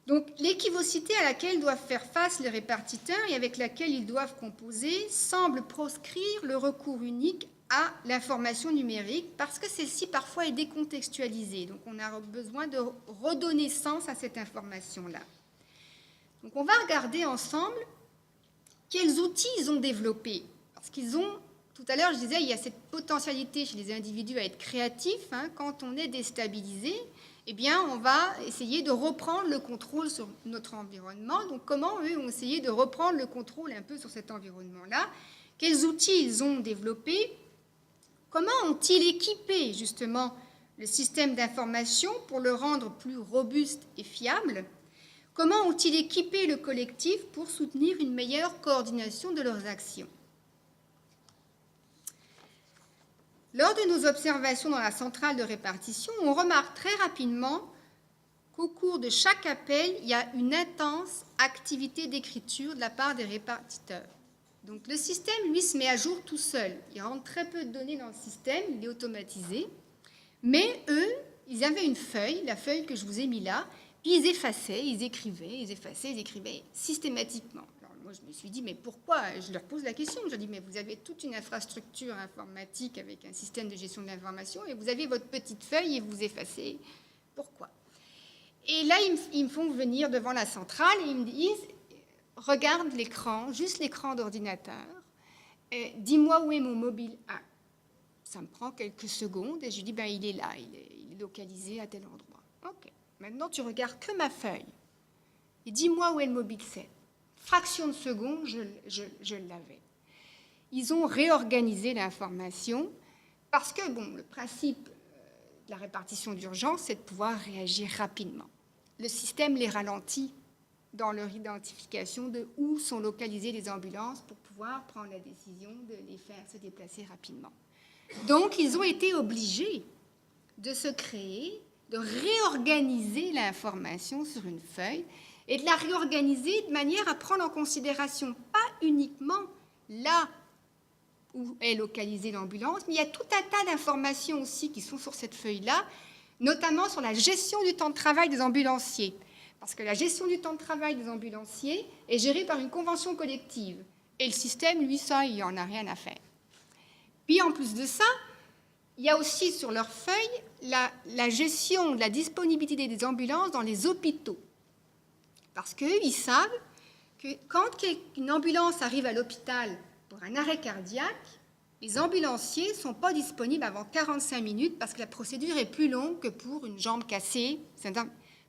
Speaker 2: Donc, l'équivocité à laquelle doivent faire face les répartiteurs et avec laquelle ils doivent composer semble proscrire le recours unique à l'information numérique parce que celle-ci parfois est décontextualisée. Donc, on a besoin de redonner sens à cette information-là. Donc, on va regarder ensemble quels outils ils ont développés. Parce qu'ils ont, tout à l'heure, je disais, il y a cette potentialité chez les individus à être créatifs. Quand on est déstabilisé, eh bien, on va essayer de reprendre le contrôle sur notre environnement. Donc, comment eux ont essayé de reprendre le contrôle un peu sur cet environnement-là? Quels outils ils ont développés? Comment ont-ils équipé, justement, le système d'information pour le rendre plus robuste et fiable? Comment ont-ils équipé le collectif pour soutenir une meilleure coordination de leurs actions? Lors de nos observations dans la centrale de répartition, on remarque très rapidement qu'au cours de chaque appel, il y a une intense activité d'écriture de la part des répartiteurs. Donc le système, lui, se met à jour tout seul. Il rentre très peu de données dans le système, il est automatisé. Mais eux, ils avaient une feuille, la feuille que je vous ai mis là, puis ils effaçaient, ils écrivaient systématiquement. Alors moi, je me suis dit, mais pourquoi? Je leur pose la question. Je leur dis, mais vous avez toute une infrastructure informatique avec un système de gestion de l'information et vous avez votre petite feuille et vous effacez. Pourquoi? Et là, ils me font venir devant la centrale et ils me disent, regarde l'écran, juste l'écran d'ordinateur, dis-moi où est mon mobile 1. Ça me prend quelques secondes et je lui dis, ben, il est là, il est localisé à tel endroit. OK. Maintenant, tu regardes que ma feuille et dis-moi où est le mobile 7. Fraction de seconde, je l'avais. Ils ont réorganisé l'information parce que, bon, le principe de la répartition d'urgence, c'est de pouvoir réagir rapidement. Le système les ralentit dans leur identification de où sont localisées les ambulances pour pouvoir prendre la décision de les faire se déplacer rapidement. Donc, ils ont été obligés de se créer, de réorganiser l'information sur une feuille et de la réorganiser de manière à prendre en considération pas uniquement là où est localisée l'ambulance, mais il y a tout un tas d'informations aussi qui sont sur cette feuille-là, notamment sur la gestion du temps de travail des ambulanciers. Parce que la gestion du temps de travail des ambulanciers est gérée par une convention collective. Et le système, lui, ça, il n'en a rien à faire. Puis en plus de ça, il y a aussi sur leur feuille la gestion de la disponibilité des ambulances dans les hôpitaux. Parce qu'eux, ils savent que quand une ambulance arrive à l'hôpital pour un arrêt cardiaque, les ambulanciers ne sont pas disponibles avant 45 minutes parce que la procédure est plus longue que pour une jambe cassée.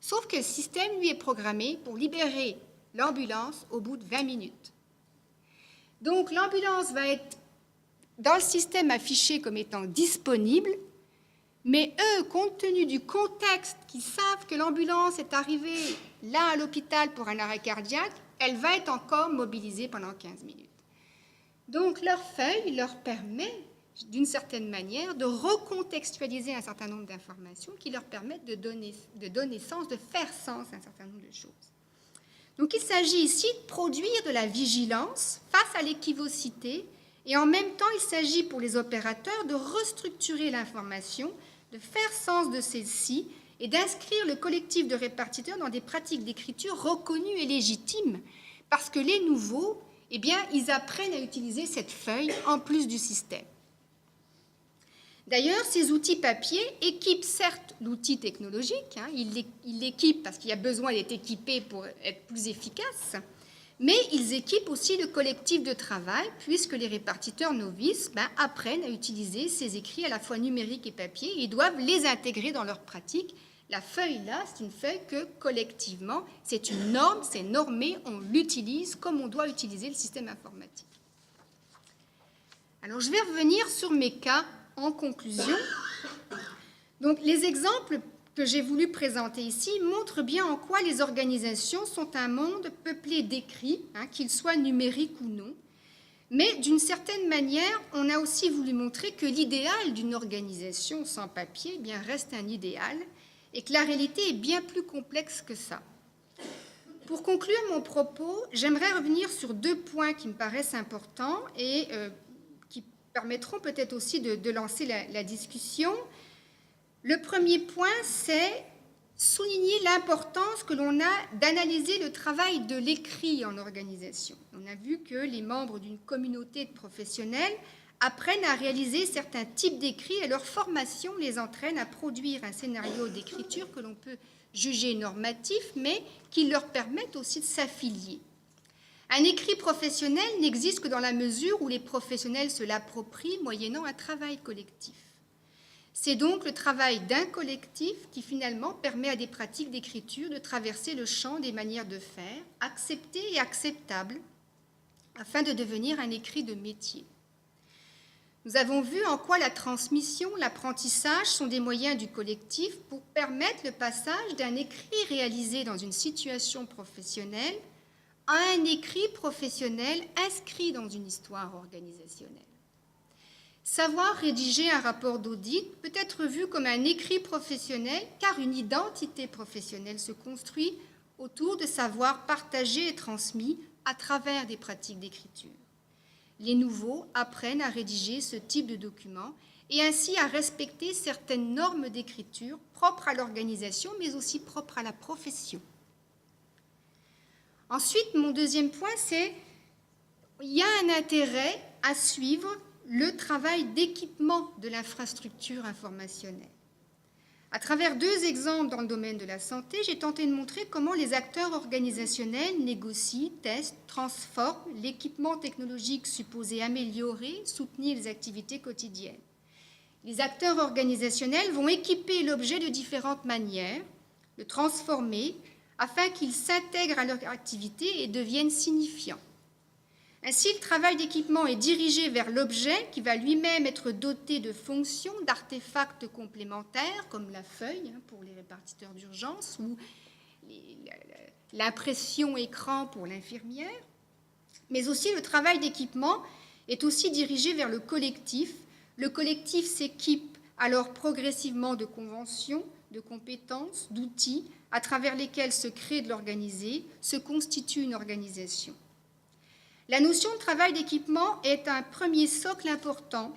Speaker 2: Sauf que le système, lui, est programmé pour libérer l'ambulance au bout de 20 minutes. Donc l'ambulance va être dans le système affiché comme étant disponible, mais eux, compte tenu du contexte, qu'ils savent que l'ambulance est arrivée là à l'hôpital pour un arrêt cardiaque, elle va être encore mobilisée pendant 15 minutes. Donc leur feuille leur permet d'une certaine manière, de recontextualiser un certain nombre d'informations qui leur permettent de donner sens, de faire sens à un certain nombre de choses. Donc il s'agit ici de produire de la vigilance face à l'équivocité et en même temps il s'agit pour les opérateurs de restructurer l'information, de faire sens de celle-ci et d'inscrire le collectif de répartiteurs dans des pratiques d'écriture reconnues et légitimes parce que les nouveaux, eh bien, ils apprennent à utiliser cette feuille en plus du système. D'ailleurs, ces outils papier équipent certes l'outil technologique, ils l'équipent parce qu'il y a besoin d'être équipé pour être plus efficace, mais ils équipent aussi le collectif de travail puisque les répartiteurs novices apprennent à utiliser ces écrits à la fois numériques et papier et ils doivent les intégrer dans leur pratique. La feuille là, c'est une feuille que collectivement, c'est une norme, c'est normé, on l'utilise comme on doit utiliser le système informatique. Alors je vais revenir sur mes cas en conclusion. Donc les exemples que j'ai voulu présenter ici montrent bien en quoi les organisations sont un monde peuplé d'écrits, qu'ils soient numériques ou non. Mais d'une certaine manière, on a aussi voulu montrer que l'idéal d'une organisation sans papier reste un idéal et que la réalité est bien plus complexe que ça. Pour conclure mon propos, j'aimerais revenir sur 2 points qui me paraissent importants et qui permettront peut-être aussi de lancer la discussion. Le premier point, c'est souligner l'importance que l'on a d'analyser le travail de l'écrit en organisation. On a vu que les membres d'une communauté de professionnels apprennent à réaliser certains types d'écrits et leur formation les entraîne à produire un scénario d'écriture que l'on peut juger normatif, mais qui leur permettent aussi de s'affilier. Un écrit professionnel n'existe que dans la mesure où les professionnels se l'approprient moyennant un travail collectif. C'est donc le travail d'un collectif qui finalement permet à des pratiques d'écriture de traverser le champ des manières de faire, acceptées et acceptables, afin de devenir un écrit de métier. Nous avons vu en quoi la transmission, l'apprentissage sont des moyens du collectif pour permettre le passage d'un écrit réalisé dans une situation professionnelle à un écrit professionnel inscrit dans une histoire organisationnelle. Savoir rédiger un rapport d'audit peut être vu comme un écrit professionnel car une identité professionnelle se construit autour de savoirs partagés et transmis à travers des pratiques d'écriture. Les nouveaux apprennent à rédiger ce type de document et ainsi à respecter certaines normes d'écriture propres à l'organisation mais aussi propres à la profession. Ensuite, mon deuxième point, c'est qu'il y a un intérêt à suivre le travail d'équipement de l'infrastructure informationnelle. À travers 2 exemples dans le domaine de la santé, j'ai tenté de montrer comment les acteurs organisationnels négocient, testent, transforment l'équipement technologique supposé améliorer, soutenir les activités quotidiennes. Les acteurs organisationnels vont équiper l'objet de différentes manières, le transformer afin qu'il s'intègre à leur activité et devienne signifiant. Ainsi, le travail d'équipement est dirigé vers l'objet qui va lui-même être doté de fonctions, d'artefacts complémentaires, comme la feuille pour les répartiteurs d'urgence ou l'impression écran pour l'infirmière. Mais aussi, le travail d'équipement est aussi dirigé vers le collectif. Le collectif s'équipe alors progressivement de conventions, de compétences, d'outils, à travers lesquels se crée de l'organisé, se constitue une organisation. La notion de travail d'équipement est un premier socle important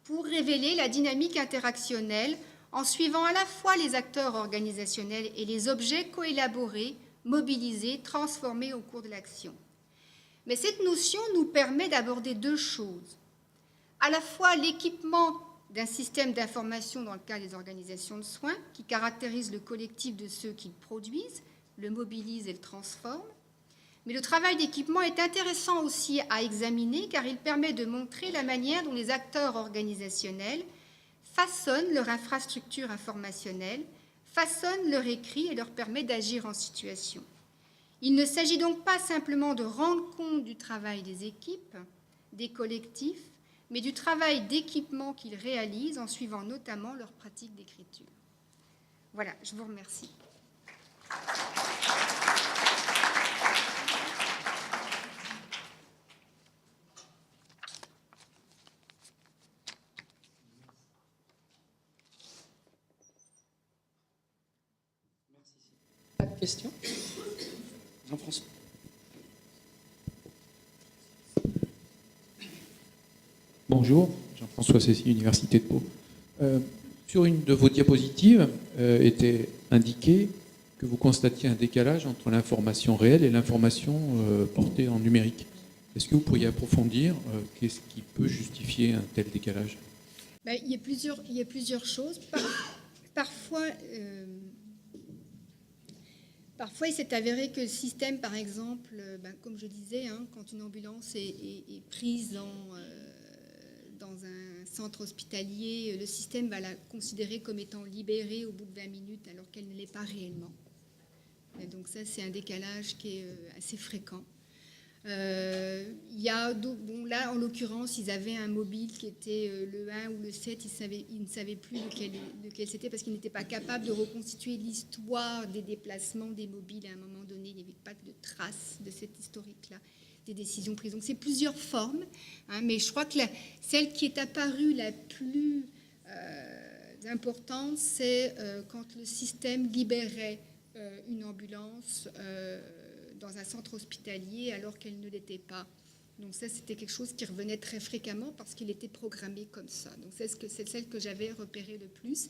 Speaker 2: pour révéler la dynamique interactionnelle en suivant à la fois les acteurs organisationnels et les objets coélaborés, mobilisés, transformés au cours de l'action. Mais cette notion nous permet d'aborder 2 choses. À la fois l'équipement d'un système d'information dans le cas des organisations de soins qui caractérise le collectif de ceux qui le produisent, le mobilisent et le transforment. Mais le travail d'équipement est intéressant aussi à examiner car il permet de montrer la manière dont les acteurs organisationnels façonnent leur infrastructure informationnelle, façonnent leur écrit et leur permet d'agir en situation. Il ne s'agit donc pas simplement de rendre compte du travail des équipes, des collectifs, mais du travail d'équipement qu'ils réalisent en suivant notamment leurs pratiques d'écriture. Voilà, je vous remercie.
Speaker 1: questions? Jean-François.
Speaker 4: Bonjour, Jean-François Cessy, Université de Pau. Sur une de vos diapositives était indiqué que vous constatiez un décalage entre l'information réelle et l'information portée en numérique. Est-ce que vous pourriez approfondir qu'est-ce qui peut justifier un tel décalage?
Speaker 2: Ben, il y a plusieurs choses. Parfois, il s'est avéré que le système, par exemple, comme je disais, hein, quand une ambulance est prise dans un centre hospitalier, le système va la considérer comme étant libérée au bout de 20 minutes alors qu'elle ne l'est pas réellement. Et donc ça, c'est un décalage qui est assez fréquent. Là, en l'occurrence, ils avaient un mobile qui était le 1 ou le 7, ils ne savaient plus lequel c'était parce qu'ils n'étaient pas capables de reconstituer l'histoire des déplacements des mobiles à un moment donné. Il n'y avait pas de traces de cette historique-là, des décisions prises. Donc c'est plusieurs formes, hein, mais je crois que celle qui est apparue la plus importante, c'est quand le système libérait une ambulance dans un centre hospitalier alors qu'elle ne l'était pas. Donc ça, c'était quelque chose qui revenait très fréquemment parce qu'il était programmé comme ça. Donc c'est celle que j'avais repérée le plus.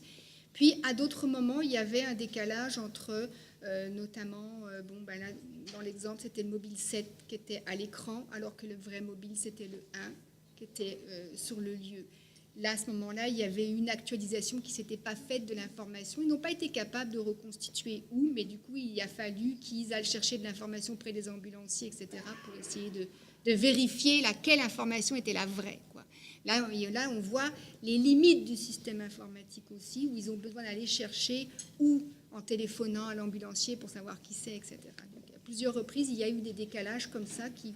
Speaker 2: Puis à d'autres moments, il y avait un décalage entre, notamment, là, dans l'exemple, c'était le mobile 7 qui était à l'écran, alors que le vrai mobile, c'était le 1 qui était sur le lieu. Là, à ce moment-là, il y avait une actualisation qui ne s'était pas faite de l'information. Ils n'ont pas été capables de reconstituer où, mais du coup, il a fallu qu'ils aillent chercher de l'information auprès des ambulanciers, etc., pour essayer de vérifier laquelle information était la vraie, quoi. Là, on voit les limites du système informatique aussi, où ils ont besoin d'aller chercher ou en téléphonant à l'ambulancier pour savoir qui c'est, etc. Donc, à plusieurs reprises, il y a eu des décalages comme ça qui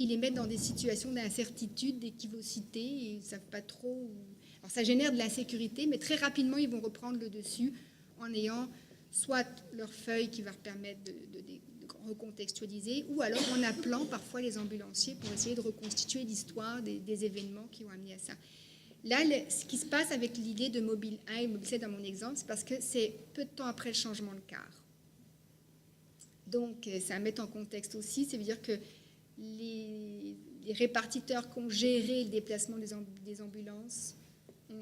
Speaker 2: les mettent dans des situations d'incertitude, d'équivocité, et ils ne savent pas trop. Alors ça génère de l'insécurité, mais très rapidement, ils vont reprendre le dessus en ayant soit leur feuille qui va leur permettre de recontextualiser, ou alors en appelant parfois les ambulanciers pour essayer de reconstituer l'histoire des événements qui ont amené à ça. Là, ce qui se passe avec l'idée de mobile 1 et mobile 7 dans mon exemple, c'est parce que c'est peu de temps après le changement de car. Donc, ça met en contexte aussi, ça veut dire que les répartiteurs qui ont géré le déplacement des ambulances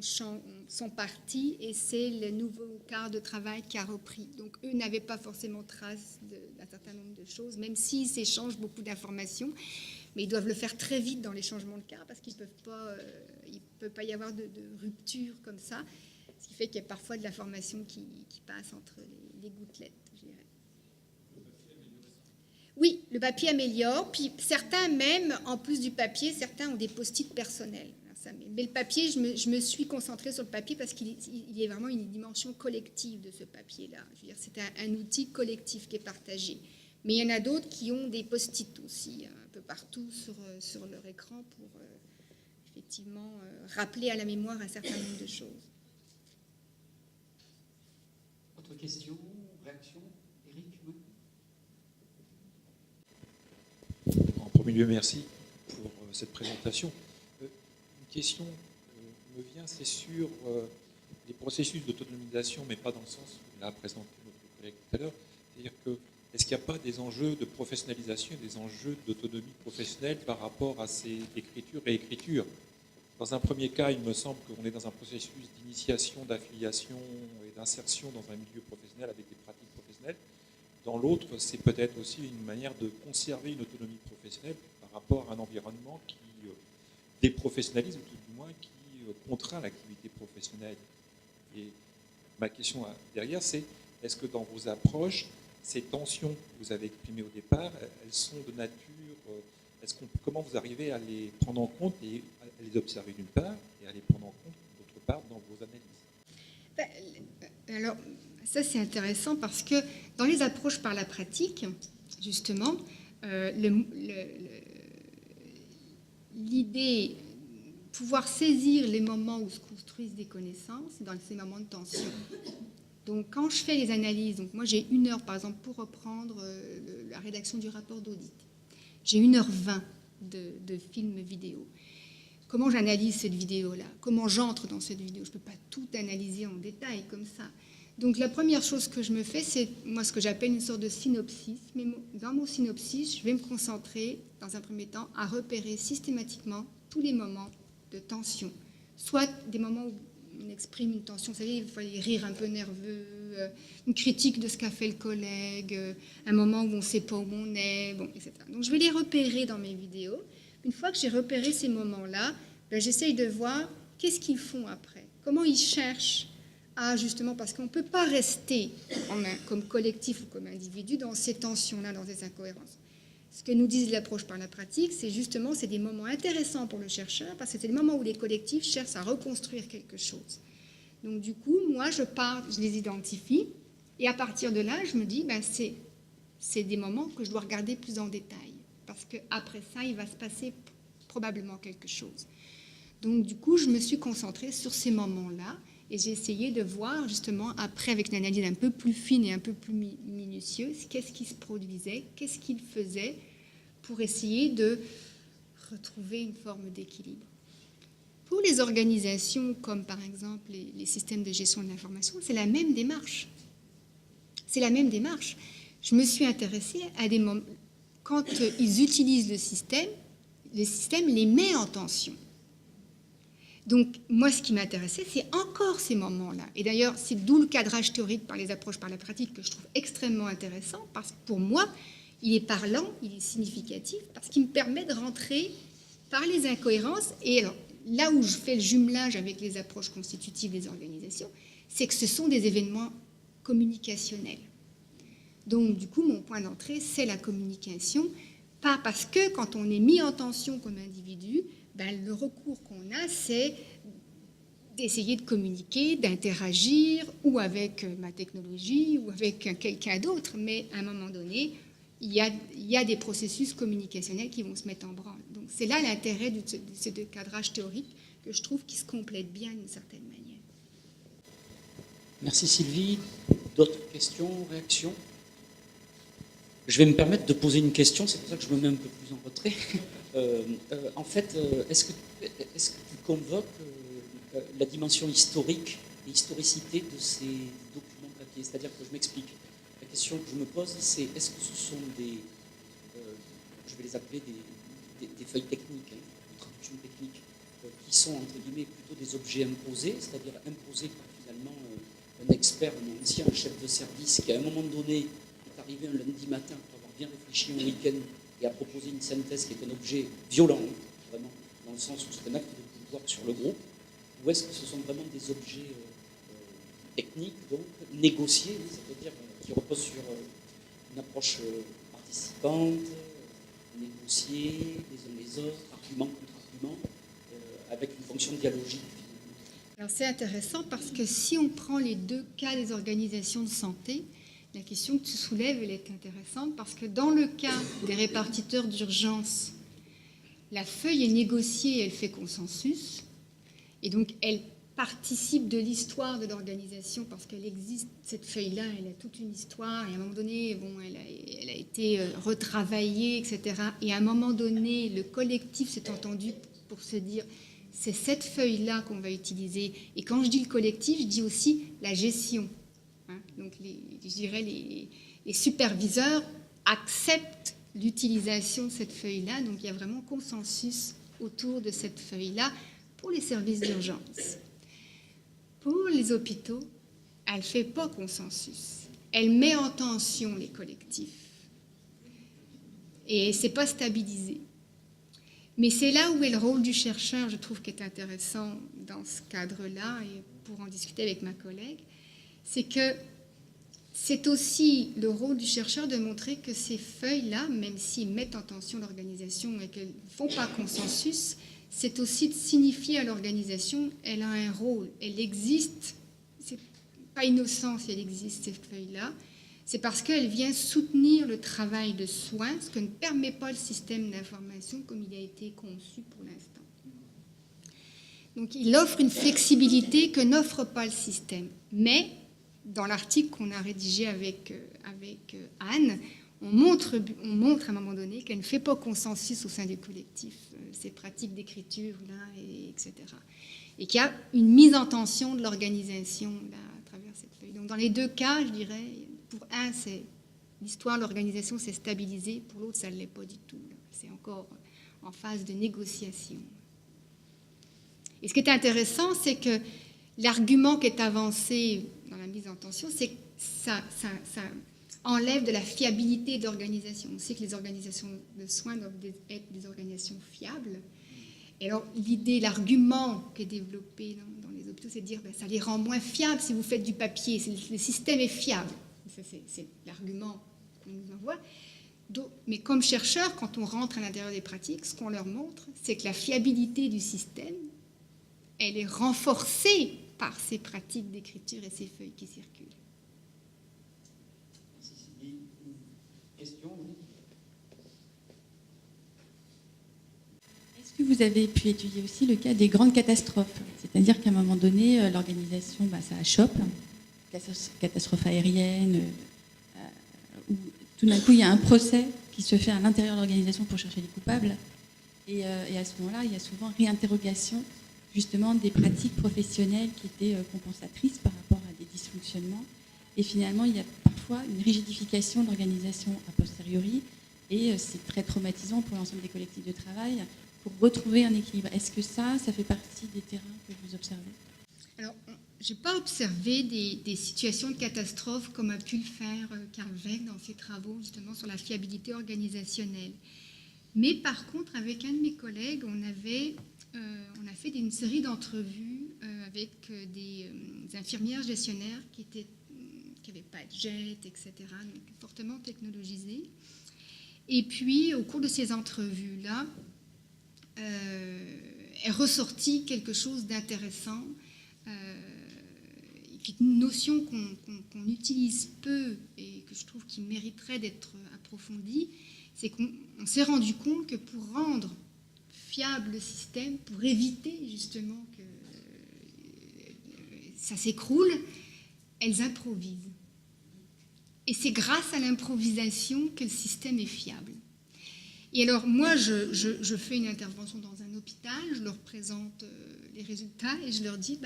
Speaker 2: sont partis et c'est le nouveau quart de travail qui a repris. Donc, eux n'avaient pas forcément trace d'un certain nombre de choses, même s'ils s'échangent beaucoup d'informations, mais ils doivent le faire très vite dans les changements de quart parce qu'il ne peut pas y avoir de rupture comme ça, ce qui fait qu'il y a parfois de l'information qui passe entre les gouttelettes, je dirais. Oui, le papier améliore, puis certains même, en plus du papier, certains ont des post-it personnels. Mais le papier, je me suis concentrée sur le papier parce qu'il y a vraiment une dimension collective de ce papier-là. Je veux dire, c'est un outil collectif qui est partagé. Mais il y en a d'autres qui ont des post-it aussi, un peu partout sur leur écran pour effectivement rappeler à la mémoire un certain nombre de choses.
Speaker 1: Autre question, réaction, Éric?
Speaker 5: En premier lieu, merci pour cette présentation. Une question me vient, c'est sur les processus d'autonomisation, mais pas dans le sens où l'a présenté notre collègue tout à l'heure. C'est-à-dire que, est-ce qu'il n'y a pas des enjeux de professionnalisation et des enjeux d'autonomie professionnelle par rapport à ces écritures et écritures? Dans un premier cas, il me semble qu'on est dans un processus d'initiation, d'affiliation et d'insertion dans un milieu professionnel avec des pratiques professionnelles. Dans l'autre, c'est peut-être aussi une manière de conserver une autonomie professionnelle par rapport à un environnement qui déprofessionnalise, ou tout du moins qui contraint l'activité professionnelle. Et ma question derrière, c'est est-ce que dans vos approches, ces tensions que vous avez exprimées au départ, elles sont de nature... comment vous arrivez à les prendre en compte et à les observer d'une part, et à les prendre en compte d'autre part dans vos analyses?
Speaker 2: Alors, ça c'est intéressant parce que dans les approches par la pratique, justement, l'idée, pouvoir saisir les moments où se construisent des connaissances dans ces moments de tension. Donc, quand je fais les analyses, donc moi j'ai 1 heure par exemple pour reprendre la rédaction du rapport d'audit. J'ai 1h20 de film vidéo. Comment j'analyse cette vidéo-là? Comment j'entre dans cette vidéo? Je ne peux pas tout analyser en détail comme ça. Donc la première chose que je me fais, c'est moi ce que j'appelle une sorte de synopsis. Mais dans mon synopsis, je vais me concentrer, dans un premier temps, à repérer systématiquement tous les moments de tension. Soit des moments où on exprime une tension, vous savez, il faut rire un peu nerveux, une critique de ce qu'a fait le collègue, un moment où on ne sait pas où on est, bon, etc. Donc je vais les repérer dans mes vidéos. Une fois que j'ai repéré ces moments-là, ben, j'essaye de voir qu'est-ce qu'ils font après, comment ils cherchent à, justement, parce qu'on ne peut pas rester comme collectif ou comme individu dans ces tensions-là, dans ces incohérences. Ce que nous disent l'approche par la pratique, c'est justement, c'est des moments intéressants pour le chercheur, parce que c'est des moments où les collectifs cherchent à reconstruire quelque chose. Donc du coup, moi, je les identifie, et à partir de là, je me dis, ben, c'est des moments que je dois regarder plus en détail, parce qu'après ça, il va se passer probablement quelque chose. Donc du coup, je me suis concentrée sur ces moments-là, et j'ai essayé de voir, justement, après, avec une analyse un peu plus fine et un peu plus minutieuse, qu'est-ce qui se produisait, qu'est-ce qu'il faisait pour essayer de retrouver une forme d'équilibre. Pour les organisations, comme par exemple les systèmes de gestion de l'information, c'est la même démarche. C'est la même démarche. Je me suis intéressée à des moments, quand ils utilisent le système les met en tension. Donc, moi, ce qui m'intéressait, c'est encore ces moments-là. Et d'ailleurs, c'est d'où le cadrage théorique par les approches par la pratique que je trouve extrêmement intéressant, parce que pour moi, il est parlant, il est significatif, parce qu'il me permet de rentrer par les incohérences. Et alors, là où je fais le jumelage avec les approches constitutives des organisations, c'est que ce sont des événements communicationnels. Donc, du coup, mon point d'entrée, c'est la communication, pas parce que quand on est mis en tension comme individu, ben, le recours qu'on a, c'est d'essayer de communiquer, d'interagir, ou avec ma technologie, ou avec quelqu'un d'autre. Mais à un moment donné, il y a des processus communicationnels qui vont se mettre en branle. Donc c'est là l'intérêt de ce cadrage théorique que je trouve qui se complète bien d'une certaine manière.
Speaker 1: Merci Sylvie. D'autres questions, réactions? Je vais me permettre de poser une question, c'est pour ça que je me mets un peu plus en retrait. En fait, est-ce que tu convoques la dimension historique et historicité de ces documents papier? C'est-à-dire que je m'explique. La question que je me pose, c'est est-ce que ce sont je vais les appeler des feuilles techniques, des traductions techniques, qui sont, entre guillemets, plutôt des objets imposés, c'est-à-dire imposés par finalement un expert, un ancien chef de service qui, à un moment donné, est arrivé un lundi matin pour avoir bien réfléchi un week-end et a proposé une synthèse qui est un objet violent, vraiment, dans le sens où c'est un acte de pouvoir sur le groupe, ou est-ce que ce sont vraiment des objets techniques, donc négociés, c'est-à-dire qui reposent sur une approche participante, négociée, les uns les autres, argument contre argument, avec une fonction dialogique.
Speaker 2: Alors c'est intéressant parce que si on prend les deux cas des organisations de santé, la question que tu soulèves, elle est intéressante parce que dans le cas des répartiteurs d'urgence, la feuille est négociée, elle fait consensus, et donc elle participe de l'histoire de l'organisation parce qu'elle existe, cette feuille-là, elle a toute une histoire, et à un moment donné, bon, elle a été retravaillée, etc. Et à un moment donné, le collectif s'est entendu pour se dire, c'est cette feuille-là qu'on va utiliser. Et quand je dis le collectif, je dis aussi la gestion. Donc, je dirais, les superviseurs acceptent l'utilisation de cette feuille-là. Donc, il y a vraiment consensus autour de cette feuille-là pour les services d'urgence. Pour les hôpitaux, elle ne fait pas consensus. Elle met en tension les collectifs. Et ce n'est pas stabilisé. Mais c'est là où est le rôle du chercheur, je trouve, qui est intéressant dans ce cadre-là, et pour en discuter avec ma collègue, c'est que c'est aussi le rôle du chercheur de montrer que ces feuilles-là, même s'ils mettent en tension l'organisation et qu'elles ne font pas consensus, c'est aussi de signifier à l'organisation, elle a un rôle, elle existe, c'est pas innocent si elle existe, cette feuille-là, c'est parce qu'elle vient soutenir le travail de soins, ce que ne permet pas le système d'information comme il a été conçu pour l'instant. Donc il offre une flexibilité que n'offre pas le système. Mais dans l'article qu'on a rédigé avec Anne, on montre à un moment donné qu'elle ne fait pas consensus au sein du collectif, ces pratiques d'écriture, etc. Et qu'il y a une mise en tension de l'organisation là, à travers cette feuille. Donc Donc dans les deux cas, je dirais, pour un, c'est l'histoire, l'organisation s'est stabilisée, pour l'autre, ça ne l'est pas du tout. C'est encore en phase de négociation. Et ce qui est intéressant, c'est que l'argument qui est avancé dans la mise en tension, c'est que ça enlève de la fiabilité d'organisation. On sait que les organisations de soins doivent être des organisations fiables. Et alors, l'idée, l'argument qui est développé dans les hôpitaux, c'est de dire ça les rend moins fiables si vous faites du papier. Le système est fiable. Ça, c'est l'argument qu'on nous envoie. Mais comme chercheurs, quand on rentre à l'intérieur des pratiques, ce qu'on leur montre, c'est que la fiabilité du système, elle est renforcée par ces pratiques d'écriture et ces feuilles qui circulent.
Speaker 1: Question, oui.
Speaker 6: Est-ce que vous avez pu étudier aussi le cas des grandes catastrophes? C'est-à-dire qu'à un moment donné, l'organisation, ça achoppe, catastrophe aérienne, où tout d'un coup, il y a un procès qui se fait à l'intérieur de l'organisation pour chercher les coupables. Et à ce moment-là, il y a souvent réinterrogation justement des pratiques professionnelles qui étaient compensatrices par rapport à des dysfonctionnements. Et finalement, il y a parfois une rigidification de l'organisation a posteriori, et c'est très traumatisant pour l'ensemble des collectifs de travail pour retrouver un équilibre. Est-ce que ça fait partie des terrains que vous observez?
Speaker 2: Alors, je n'ai pas observé des situations de catastrophe comme a pu le faire Carl Weg dans ses travaux justement sur la fiabilité organisationnelle. Mais par contre, avec un de mes collègues, on a fait une série d'entrevues avec des infirmières gestionnaires qui n'avaient pas de jet, etc., donc fortement technologisées. Et puis, au cours de ces entrevues-là, est ressorti quelque chose d'intéressant, une notion qu'on utilise peu et que je trouve qui mériterait d'être approfondie, c'est qu'on s'est rendu compte que pour rendre fiable le système, pour éviter justement que ça s'écroule, elles improvisent. Et c'est grâce à l'improvisation que le système est fiable. Et alors, moi, je fais une intervention dans un hôpital, je leur présente les résultats et je leur dis,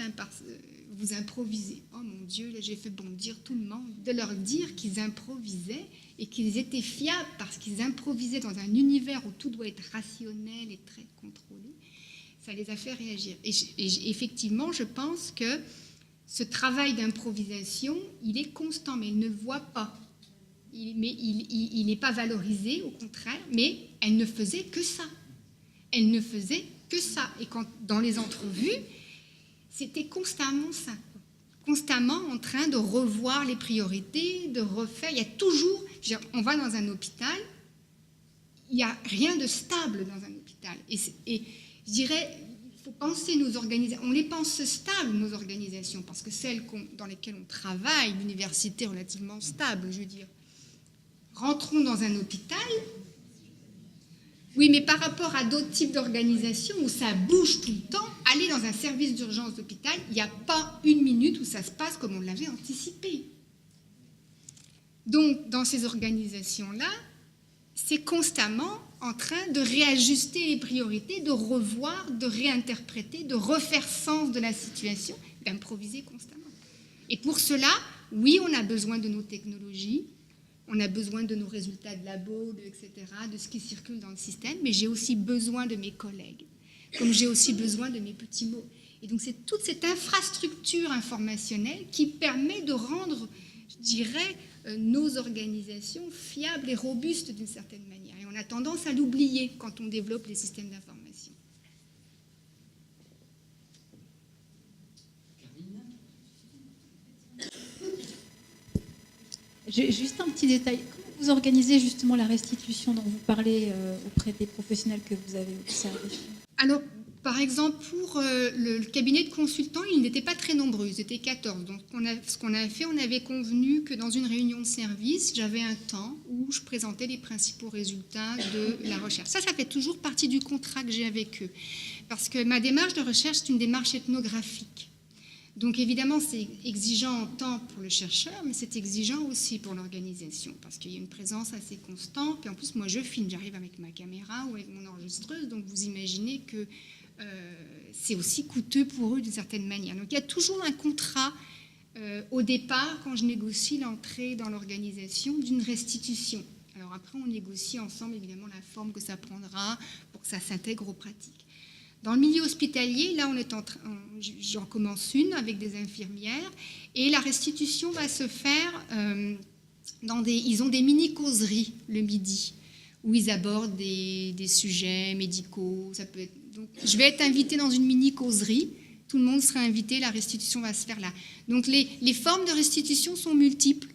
Speaker 2: vous improvisez. Oh mon Dieu, là, j'ai fait bondir tout le monde. De leur dire qu'ils improvisaient et qu'ils étaient fiables parce qu'ils improvisaient dans un univers où tout doit être rationnel et très contrôlé, ça les a fait réagir. Et effectivement, je pense que ce travail d'improvisation, il est constant, mais il ne voit pas. Il n'est pas valorisé, au contraire, mais elle ne faisait que ça. Elle ne faisait que ça. Et dans les entrevues, c'était constamment ça. Constamment en train de revoir les priorités, de refaire. Il y a toujours... On va dans un hôpital, il n'y a rien de stable dans un hôpital. Et je dirais, il faut penser nos organisations. On les pense stables, nos organisations, parce que celles dans lesquelles on travaille, l'université est relativement stable, je veux dire. Rentrons dans un hôpital. Oui, mais par rapport à d'autres types d'organisations où ça bouge tout le temps, aller dans un service d'urgence d'hôpital, il n'y a pas une minute où ça se passe comme on l'avait anticipé. Donc, dans ces organisations-là, c'est constamment en train de réajuster les priorités, de revoir, de réinterpréter, de refaire sens de la situation, d'improviser constamment. Et pour cela, oui, on a besoin de nos technologies, on a besoin de nos résultats de labo, etc., de ce qui circule dans le système, mais j'ai aussi besoin de mes collègues, comme j'ai aussi besoin de mes petits mots. Et donc c'est toute cette infrastructure informationnelle qui permet de rendre, je dirais, nos organisations fiables et robustes d'une certaine manière. Et on a tendance à l'oublier quand on développe les systèmes d'information.
Speaker 6: Juste un petit détail. Comment vous organisez justement la restitution dont vous parlez auprès des professionnels que vous avez observés?
Speaker 2: Alors, par exemple, pour le cabinet de consultants, ils n'étaient pas très nombreux, ils étaient 14. Donc, ce qu'on a fait, on avait convenu que dans une réunion de service, j'avais un temps où je présentais les principaux résultats de la recherche. Ça fait toujours partie du contrat que j'ai avec eux. Parce que ma démarche de recherche, c'est une démarche ethnographique. Donc évidemment, c'est exigeant en temps pour le chercheur, mais c'est exigeant aussi pour l'organisation, parce qu'il y a une présence assez constante. Puis en plus, moi, je filme, j'arrive avec ma caméra ou avec mon enregistreuse, donc vous imaginez que c'est aussi coûteux pour eux d'une certaine manière. Donc il y a toujours un contrat au départ, quand je négocie l'entrée dans l'organisation d'une restitution. Alors après, on négocie ensemble, évidemment, la forme que ça prendra pour que ça s'intègre aux pratiques. Dans le milieu hospitalier, là, j'en commence une avec des infirmières, et la restitution va se faire ils ont des mini-causeries le midi, où ils abordent des sujets médicaux. Ça peut être, donc, je vais être invitée dans une mini-causerie, tout le monde sera invité, la restitution va se faire là. Donc les formes de restitution sont multiples.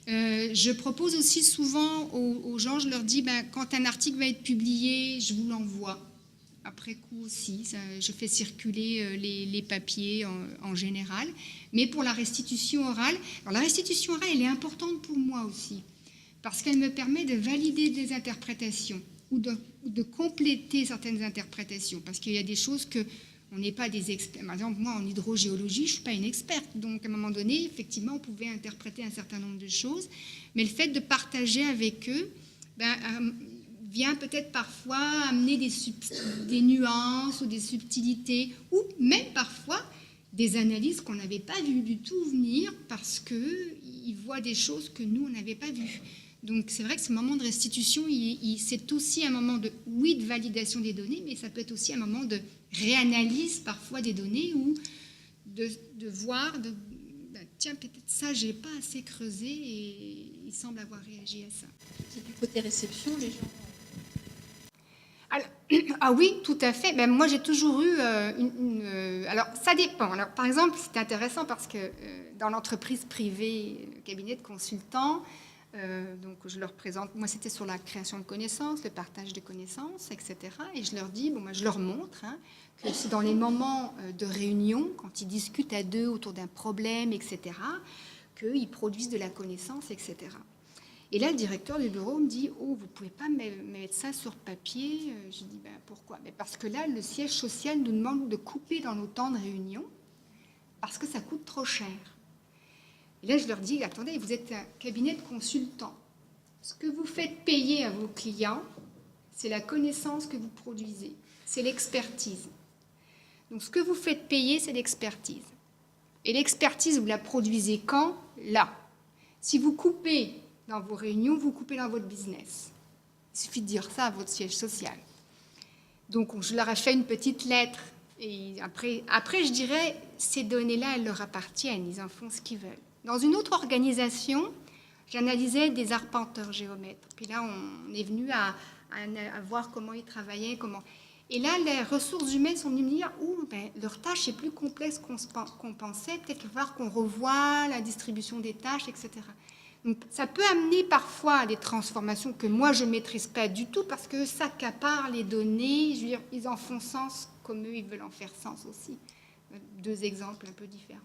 Speaker 2: Je propose aussi souvent aux gens, je leur dis, quand un article va être publié, je vous l'envoie. Après coup aussi, je fais circuler les papiers en général. Mais pour la restitution orale, alors la restitution orale, elle est importante pour moi aussi, parce qu'elle me permet de valider des interprétations ou de compléter certaines interprétations, parce qu'il y a des choses on n'est pas des experts. Par exemple, moi, en hydrogéologie, je ne suis pas une experte. Donc, à un moment donné, effectivement, on pouvait interpréter un certain nombre de choses. Mais le fait de partager avec eux vient peut-être parfois amener des nuances ou des subtilités, ou même parfois des analyses qu'on n'avait pas vues du tout venir parce qu'ils voient des choses que nous, on n'avait pas vues. Donc, c'est vrai que ce moment de restitution, c'est aussi un moment de validation des données, mais ça peut être aussi un moment de réanalyse parfois des données ou de voir, tiens, peut-être ça, je n'ai pas assez creusé et il semble avoir réagi à ça.
Speaker 6: Et du côté réception, les gens...
Speaker 2: Ah oui, tout à fait. Moi, j'ai toujours eu alors, ça dépend. Alors, par exemple, c'est intéressant parce que dans l'entreprise privée, le cabinet de consultants, donc je leur présente, moi c'était sur la création de connaissances, le partage de connaissances, etc. Et je leur dis, je leur montre que c'est dans les moments de réunion, quand ils discutent à deux autour d'un problème, etc., qu'ils produisent de la connaissance, etc. Et là, le directeur du bureau me dit, oh, vous ne pouvez pas mettre ça sur papier. Je dis, pourquoi ? Parce que là, le siège social nous demande de couper dans nos temps de réunion parce que ça coûte trop cher. Et là, je leur dis, attendez, vous êtes un cabinet de consultants. Ce que vous faites payer à vos clients, c'est la connaissance que vous produisez, c'est l'expertise. Donc, ce que vous faites payer, c'est l'expertise. Et l'expertise, vous la produisez quand ? Là. Si vous coupez dans vos réunions, vous coupez dans votre business. Il suffit de dire ça à votre siège social. Donc, je leur ai fait une petite lettre. Et après, je dirais, ces données-là, elles leur appartiennent. Ils en font ce qu'ils veulent. Dans une autre organisation, j'analysais des arpenteurs géomètres. Puis là, on est venu à voir comment ils travaillaient, Et là, les ressources humaines sont venues me dire leur tâche est plus complexe qu'on pensait. Peut-être qu'il va falloir qu'on revoie la distribution des tâches, etc. Donc, ça peut amener parfois à des transformations que moi, je ne maîtrise pas du tout parce que ça accapare les données. Je veux dire, ils en font sens comme eux, ils veulent en faire sens aussi. Deux exemples un peu différents.